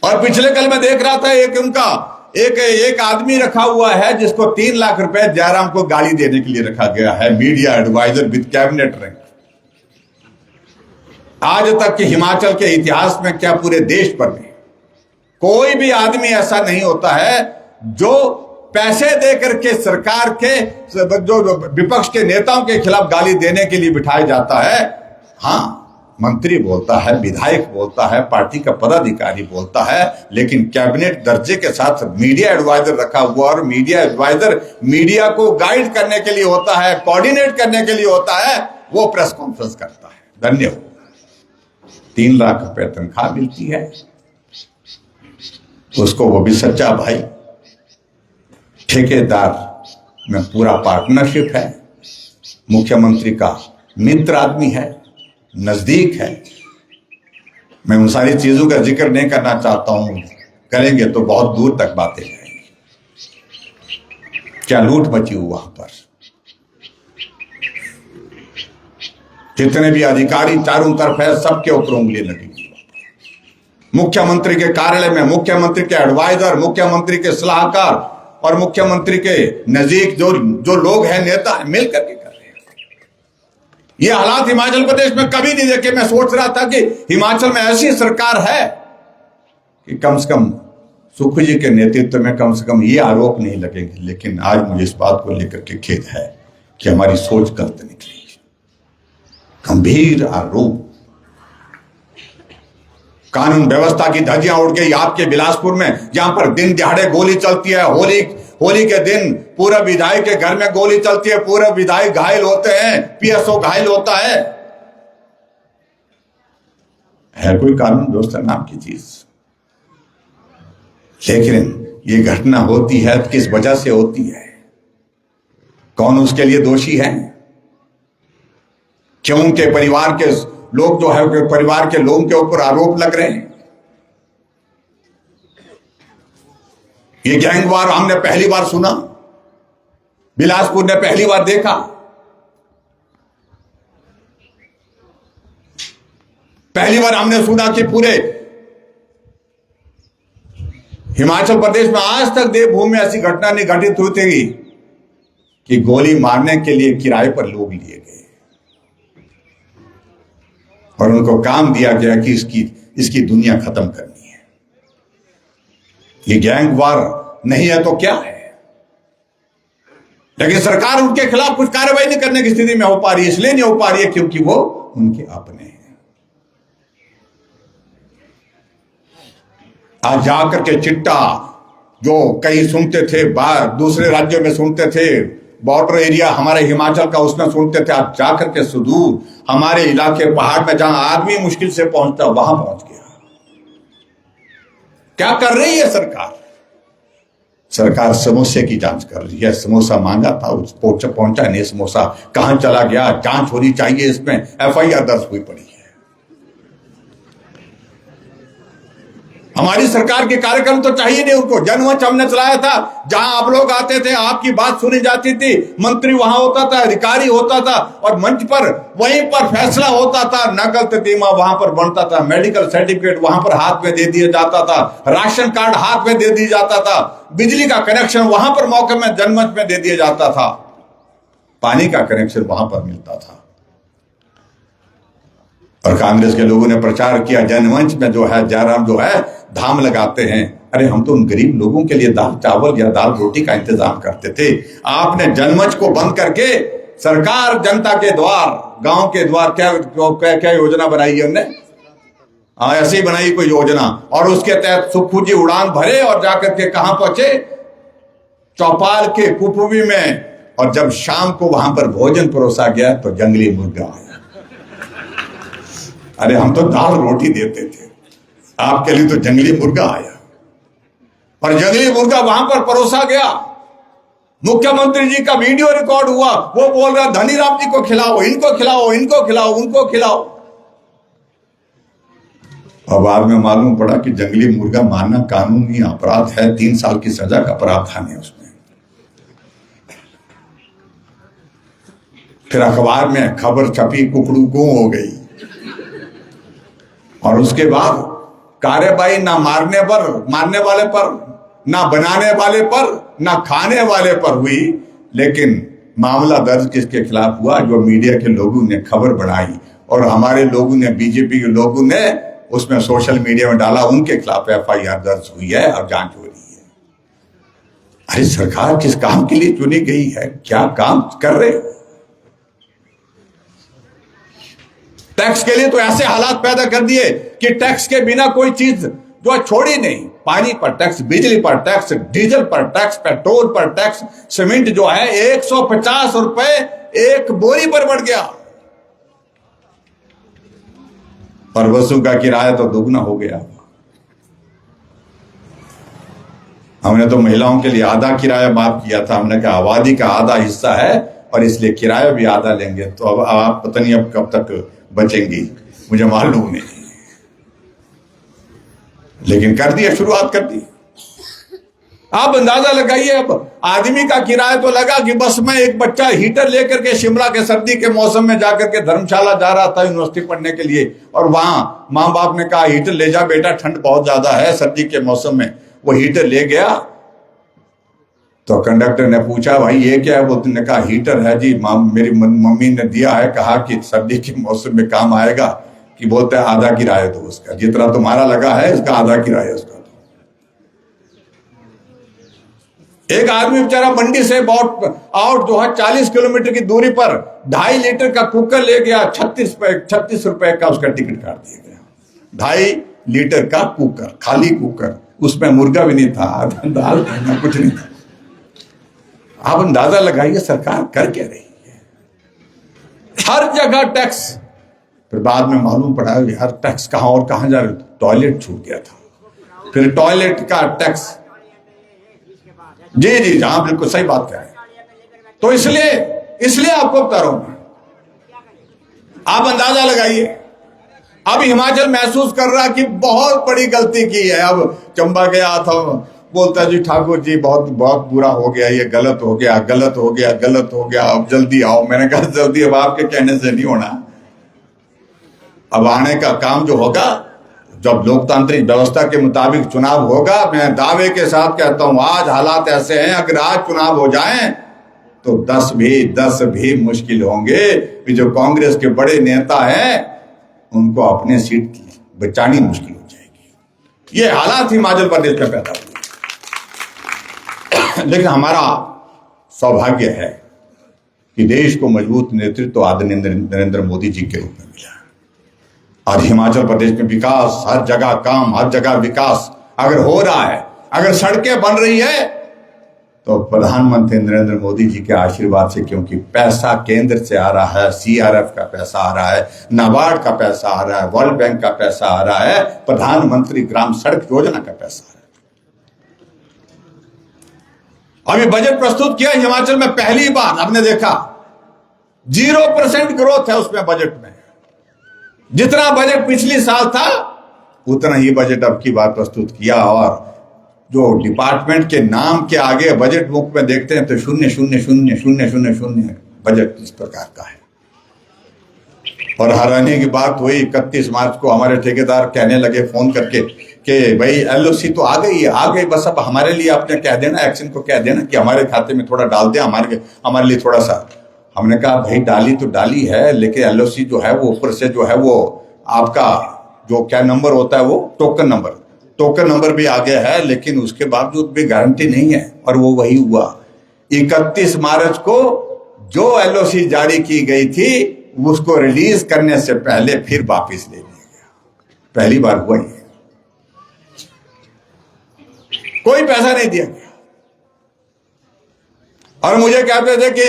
और पिछले कल मैं देख रहा था एक आदमी रखा हुआ है जिसको 3 लाख रुपए जयराम को गाली देने के लिए रखा गया है, media advisor with cabinet rank. आज तक के हिमाचल के इतिहास में, क्या पूरे देश पर में कोई भी आदमी ऐसा नहीं होता है जो पैसे दे करके सरकार के जो विपक्ष के नेताओं के खिलाफ गाली देने के लिए बिठाया जाता है। हाँ, मंत्री बोलता है, विधायक बोलता है, पार्टी का पदाधिकारी बोलता है, लेकिन कैबिनेट दर्जे के साथ मीडिया एडवाइजर रखा हुआ, और मीडिया एडवाइजर मीडिया को गाइड करने के लिए होता है, कोऑर्डिनेट करने के लिए होता है, वो प्रेस कॉन्फ्रेंस करता है। धन्यवाद। 3 लाख रुपए तनख्वाह मिलती है उसको, वो भी सच्चा भाई, ठेकेदार में पूरा पार्टनरशिप है, मुख्यमंत्री का मित्र आदमी है, नजदीक है। मैं उन सारी चीजों का जिक्र नहीं करना चाहता हूं, करेंगे तो बहुत दूर तक बातें जाएंगी। क्या लूट मची हुई वहां पर, जितने भी अधिकारी चारों तरफ है सबके ऊपर उंगली लगी। मुख्यमंत्री के कार्यालय में मुख्यमंत्री के एडवाइजर, मुख्यमंत्री के सलाहकार और मुख्यमंत्री के नजदीक जो लोग हैं, नेता, मिल करके कर रहे हैं। ये हालात हिमाचल प्रदेश में कभी नहीं देखे। मैं सोच रहा था कि हिमाचल में ऐसी सरकार है कि कम से कम सुखू जी के नेतृत्व में कम से कम ये आरोप नहीं लगेंगे, लेकिन आज मुझे इस बात को लेकर के खेद है कि हमारी सोच गलत निकली। गंभीर आरोप, कानून व्यवस्था की धज्जियां उड़ गई आपके बिलासपुर में, जहां पर दिन दिहाड़े गोली चलती है। होली के दिन पूरा विधायक के घर में गोली चलती है, पूरा विधायक घायल होते हैं, पीएसओ घायल होता है। है कोई कानून व्यवस्था नाम की चीज। लेकिन ये घटना होती है तो किस वजह से होती है, कौन उसके लिए दोषी है, क्यों उनके परिवार के लोग जो है परिवार के लोगों के ऊपर आरोप लग रहे हैं। ये गैंगवार हमने पहली बार सुना, बिलासपुर ने पहली बार देखा। पहली बार हमने सुना कि पूरे हिमाचल प्रदेश में आज तक देवभूमि में ऐसी घटना नहीं घटित हुई थी कि गोली मारने के लिए किराए पर लोग लिए गए और उनको काम दिया गया कि इसकी दुनिया खत्म करनी है। ये गैंग वार नहीं है तो क्या है, लेकिन सरकार उनके खिलाफ कुछ कार्रवाई नहीं करने की स्थिति में हो पा रही है। इसलिए नहीं हो पा रही है क्योंकि वो उनके अपने हैं। आज जाकर के चिट्टा जो कहीं सुनते थे, बाहर दूसरे राज्यों में सुनते थे, बॉर्डर एरिया हमारे हिमाचल का उसमें सुनते थे, आज जाकर के सुदूर हमारे इलाके पहाड़ में जहां आदमी मुश्किल से पहुंचता वहां पहुंच गया। क्या कर रही है सरकार? सरकार समोसे की जांच कर रही है। समोसा मांगा था, उस पहुंचा नहीं समोसा, कहां चला गया, जांच होनी चाहिए। इसमें एफआईआर दर्ज हुई पड़ी है। हमारी सरकार के कार्यक्रम तो चाहिए नहीं उनको। जनमंच हमने चलाया था, जहां आप लोग आते थे, आपकी बात सुनी जाती थी, मंत्री वहां होता था, अधिकारी होता था और मंच पर वहीं पर फैसला होता था। नकल ततीमा वहां पर बनता था, मेडिकल सर्टिफिकेट वहां पर हाथ में दे दिया जाता था, राशन कार्ड हाथ में दे दिया जाता था, बिजली का कनेक्शन वहां पर मौके में जनमंच में दे दिया जाता था, पानी का कनेक्शन वहां पर मिलता था। और कांग्रेस के लोगों ने प्रचार किया, जनमंच में जो है जयराम जो है धाम लगाते हैं। अरे हम तो उन गरीब लोगों के लिए दाल चावल या दाल रोटी का इंतजाम करते थे। आपने जनमंच को बंद करके सरकार जनता के द्वार, गांव के द्वार, क्या योजना बनाई है उन्होंने? हाँ, ऐसे ही बनाई कोई योजना, और उसके तहत सुक्खू जी उड़ान भरे और जाकर के कहां पहुंचे? चौपाल के कुपवी में। और जब शाम को वहां पर भोजन परोसा गया तो जंगली मुर्गा आया। अरे हम तो दाल रोटी देते थे, आपके लिए तो जंगली मुर्गा आया। और जंगली मुर्गा वहां पर परोसा गया। मुख्यमंत्री जी का वीडियो रिकॉर्ड हुआ, वो बोल रहा धनीराम जी को खिलाओ, इनको खिलाओ, इनको खिलाओ, उनको खिलाओ। और बाद में मालूम पड़ा कि जंगली मुर्गा मारना कानूनी अपराध है, 3 साल की सजा का प्रावधान है उसमें। फिर अखबार में खबर छपी, कुकड़ू गू हो गई। और उसके बाद कार्यवाही ना मारने वाले पर, ना बनाने वाले पर, ना खाने वाले पर हुई, लेकिन मामला दर्ज किसके खिलाफ हुआ? जो मीडिया के लोगों ने खबर बनाई और हमारे लोगों ने, बीजेपी के लोगों ने उसमें सोशल मीडिया में डाला, उनके खिलाफ एफआईआर दर्ज हुई है और जांच हो रही है। अरे सरकार किस काम के लिए चुनी गई है? क्या काम कर रहे हो? टैक्स के लिए तो ऐसे हालात पैदा कर दिए कि टैक्स के बिना कोई चीज जो है छोड़ी नहीं। पानी पर टैक्स, बिजली पर टैक्स, डीजल पर टैक्स, पेट्रोल पर टैक्स, सीमेंट जो है 150 रुपए एक बोरी पर बढ़ गया। और बसों का किराया तो दुगना हो गया। हमने तो महिलाओं के लिए आधा किराया माफ किया था। हमने कहा आबादी का आधा हिस्सा है और इसलिए किराया भी आधा लेंगे। तो अब आप पता नहीं अब कब तक बचेंगी, मुझे मालूम नहीं, लेकिन कर दिया, शुरुआत कर दी। आप अंदाजा लगाइए, अब आदमी का किराया तो लगा कि बस में एक बच्चा हीटर लेकर के शिमला के सर्दी के मौसम में जाकर के धर्मशाला जा रहा था यूनिवर्सिटी पढ़ने के लिए, और वहां माँ बाप ने कहा हीटर ले जा बेटा, ठंड बहुत ज्यादा है सर्दी के मौसम में। वो हीटर ले गया तो कंडक्टर ने पूछा भाई ये क्या है? वो तुमने कहा हीटर है जी, मेरी मम्मी ने दिया है, कहा कि सर्दी के मौसम में काम आएगा। कि बोलते हैं आधा किराया दो उसका, जितना तुम्हारा लगा है इसका आधा किराया उसका दो। एक आदमी बेचारा मंडी से आउट जो है 40 किलोमीटर की दूरी पर 2.5 लीटर का कुकर ले गया, 36 रुपए का उसका टिकट काट दिया गया। 2.5 लीटर का कुकर, खाली कुकर, उसमें मुर्गा भी नहीं था, दाल कुछ नहीं था। आप अंदाजा लगाइए सरकार कर क्या रही है? हर जगह टैक्स, फिर बाद में मालूम पड़ा यार टैक्स कहाँ और कहाँ जा रहे, टॉयलेट छूट गया था, फिर टॉयलेट का टैक्स। जी जी हाँ बिल्कुल सही बात कह रहे हैं। तो इसलिए आपको बता रहा हूं, आप अंदाजा लगाइए। अब हिमाचल महसूस कर रहा कि बहुत बड़ी गलती की है। अब चंबा गया था, बोलता जी ठाकुर जी बहुत बहुत बुरा हो गया, ये गलत हो गया, गलत हो गया, गलत हो गया, अब जल्दी आओ। मैंने कहा जल्दी अब आपके कहने से नहीं होना। अब आने का काम जो होगा, जब लोकतांत्रिक व्यवस्था के मुताबिक चुनाव होगा, मैं दावे के साथ कहता हूं आज हालात ऐसे हैं, अगर आज चुनाव हो जाएं तो 10 भी मुश्किल होंगे। जो कांग्रेस के बड़े नेता हैं उनको अपने सीट बचानी मुश्किल हो जाएगी। ये हालात हिमाचल प्रदेश में पैदा हुए। लेकिन हमारा सौभाग्य है कि देश को मजबूत नेतृत्व आदरणीय नरेंद्र मोदी जी के रूप में मिला और हिमाचल प्रदेश में विकास, हर जगह काम, हर जगह विकास अगर हो रहा है, अगर सड़कें बन रही है तो प्रधानमंत्री नरेंद्र मोदी जी के आशीर्वाद से, क्योंकि पैसा केंद्र से आ रहा है, सीआरएफ का पैसा आ रहा है, नाबार्ड का पैसा आ रहा है, वर्ल्ड बैंक का पैसा आ रहा है, प्रधानमंत्री ग्राम सड़क योजना का पैसा आ रहा है। अभी बजट प्रस्तुत किया हिमाचल में, पहली बार आपने देखा 0% ग्रोथ है उसमें बजट में। जितना बजट पिछली साल था उतना ही बजट अब की बार प्रस्तुत किया। और जो डिपार्टमेंट के नाम के आगे बजट बुक में देखते हैं तो 0,0,0,0,0,0 बजट इस प्रकार का है। और हैरानी की बात हुई 31 मार्च को हमारे ठेकेदार कहने लगे फोन करके कि भाई एलओसी तो आ गई है, आ गई, बस अब हमारे लिए आपने कह देना, एक्शन को कह देना कि हमारे खाते में थोड़ा डाल दे, हमारे लिए थोड़ा सा। हमने कहा भाई डाली तो डाली है, लेकिन एलओसी जो है वो ऊपर से जो है वो आपका जो क्या नंबर होता है वो टोकन नंबर भी आ गया है, लेकिन उसके बावजूद भी गारंटी नहीं है। और वो वही हुआ 31 मार्च को जो एलओसी जारी की गई थी उसको रिलीज करने से पहले फिर वापिस ले लिया गया। पहली बार हुआ ये, कोई पैसा नहीं दिया गया। और मुझे कहते थे कि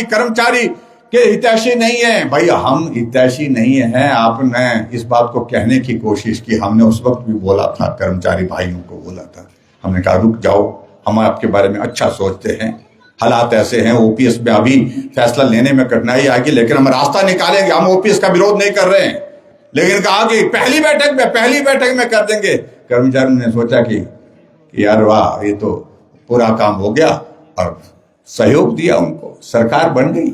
कर्मचारी के हितैषी नहीं है। भाई हम हितैषी नहीं है, आपने इस बात को कहने की कोशिश की। हमने उस वक्त भी बोला था, कर्मचारी भाइयों को बोला था, हमने कहा रुक जाओ, हम आपके बारे में अच्छा सोचते हैं, हालात ऐसे हैं, ओपीएस में अभी फैसला लेने में कठिनाई आएगी, लेकिन हम रास्ता निकालेंगे। हम ओपीएस का विरोध नहीं कर रहे हैं, लेकिन कहा कि पहली बैठक में कर देंगे। कर्मचारियों ने सोचा कि यार वाह, ये तो पूरा काम हो गया और सहयोग दिया उनको, सरकार बन गई।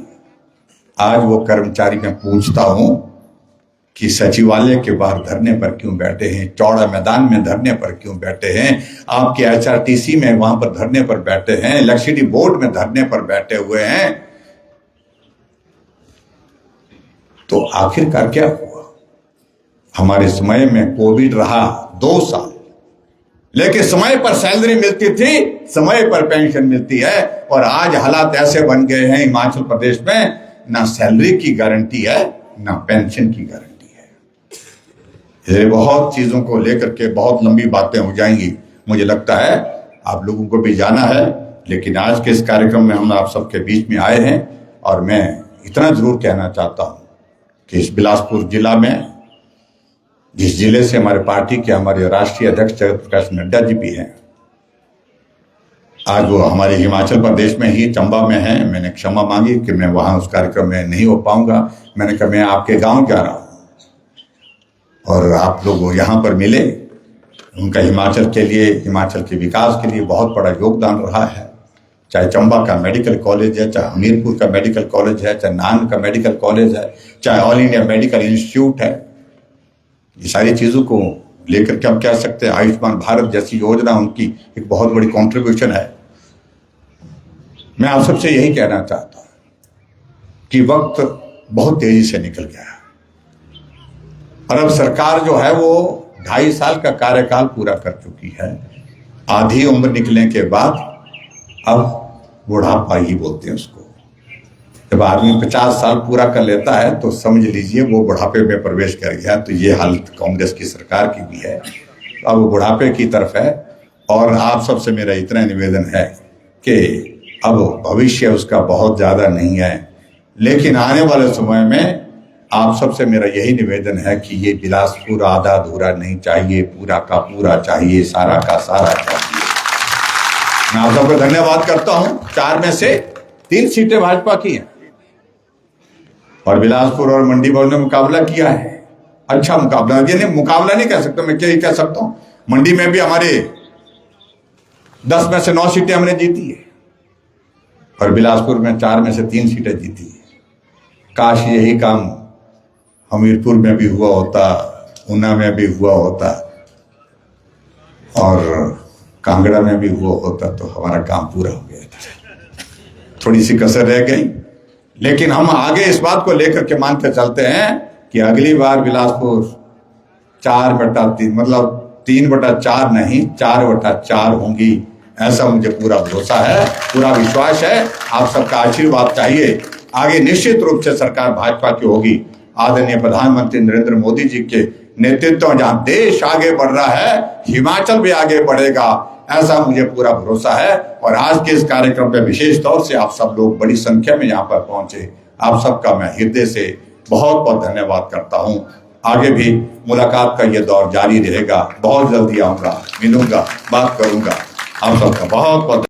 आज वो कर्मचारी मैं पूछता हूं कि सचिवालय के बाहर धरने पर क्यों बैठे हैं, चौड़ा मैदान में धरने पर क्यों बैठे हैं, आपके एचआरटीसी में वहां पर धरने पर बैठे हैं, इलेक्ट्रिसिटी बोर्ड में धरने पर बैठे हुए हैं। तो आखिरकार क्या हुआ? हमारे समय में कोविड रहा 2 साल, लेकिन समय पर सैलरी मिलती थी, समय पर पेंशन मिलती है। और आज हालात ऐसे बन गए हैं हिमाचल प्रदेश में, ना सैलरी की गारंटी है ना पेंशन की गारंटी है। ये बहुत चीजों को लेकर के बहुत लंबी बातें हो जाएंगी, मुझे लगता है आप लोगों को भी जाना है। लेकिन आज के इस कार्यक्रम में हम आप सबके बीच में आए हैं और मैं इतना जरूर कहना चाहता हूं कि इस बिलासपुर जिला में, जिस जिले से हमारे पार्टी के हमारे राष्ट्रीय अध्यक्ष जगत प्रकाश नड्डा जी भी हैं, आज वो हमारे हिमाचल प्रदेश में ही चंबा में हैं। मैंने क्षमा मांगी कि मैं वहां उस कार्यक्रम में नहीं हो पाऊंगा। मैंने कहा मैं आपके गांव जा रहा हूं और आप लोग यहां पर मिले। उनका हिमाचल के लिए, हिमाचल के विकास के लिए बहुत बड़ा योगदान रहा है। चाहे चंबा का मेडिकल कॉलेज है, चाहे हमीरपुर का मेडिकल कॉलेज है, चाहे नान का मेडिकल कॉलेज है, चाहे ऑल इंडिया मेडिकल इंस्टीट्यूट है, ये सारी चीजों को लेकर के हम कह सकते हैं आयुष्मान भारत जैसी योजना उनकी एक बहुत बड़ी कंट्रीब्यूशन है। मैं आप सबसे यही कहना चाहता हूं कि वक्त बहुत तेजी से निकल गया और अब सरकार जो है वो 2.5 साल का कार्यकाल पूरा कर चुकी है। आधी उम्र निकलने के बाद अब बुढ़ापा ही बोलते हैं उसको। जब आदमी 50 साल पूरा कर लेता है तो समझ लीजिए वो बुढ़ापे में प्रवेश कर गया। तो ये हालत कांग्रेस की सरकार की भी है, अब वो बुढ़ापे की तरफ है। और आप सबसे मेरा इतना निवेदन है कि अब भविष्य उसका बहुत ज़्यादा नहीं है, लेकिन आने वाले समय में आप सबसे मेरा यही निवेदन है कि ये बिलासपुर आधा अधूरा नहीं चाहिए, पूरा का पूरा चाहिए, सारा का सारा चाहिए। मैं आप सबको धन्यवाद करता हूं। 4 में से 3 सीटें भाजपा की हैं और बिलासपुर और मंडी भवन ने मुकाबला किया है। अच्छा मुकाबला, ये नहीं मुकाबला नहीं कह सकता, मैं क्या कह सकता हूं, मंडी में भी हमारे 10 में से 9 सीटें हमने जीती है और बिलासपुर में 4 में से 3 सीटें जीती है। काश यही काम हमीरपुर में भी हुआ होता, ऊना में भी हुआ होता और कांगड़ा में भी हुआ होता तो हमारा काम पूरा हो गया था। थोड़ी सी कसर रह गई, लेकिन हम आगे इस बात को लेकर के मान के चलते हैं कि अगली बार बिलासपुर 4/3 मतलब 3/4 नहीं 4/4 होंगी, ऐसा मुझे पूरा भरोसा है, पूरा विश्वास है। आप सबका आशीर्वाद चाहिए। आगे निश्चित रूप से सरकार भाजपा की होगी। आदरणीय प्रधानमंत्री नरेंद्र मोदी जी के नेतृत्व में जहां देश आगे बढ़ रहा है, हिमाचल भी आगे बढ़ेगा, ऐसा मुझे पूरा भरोसा है। और आज के इस कार्यक्रम में विशेष तौर से आप सब लोग बड़ी संख्या में यहाँ पर पहुंचे, आप सबका मैं हृदय से बहुत बहुत धन्यवाद करता हूं। आगे भी मुलाकात का ये दौर जारी रहेगा। बहुत जल्दी आऊंगा, मिलूंगा, बात करूंगा। आप सबका बहुत बहुत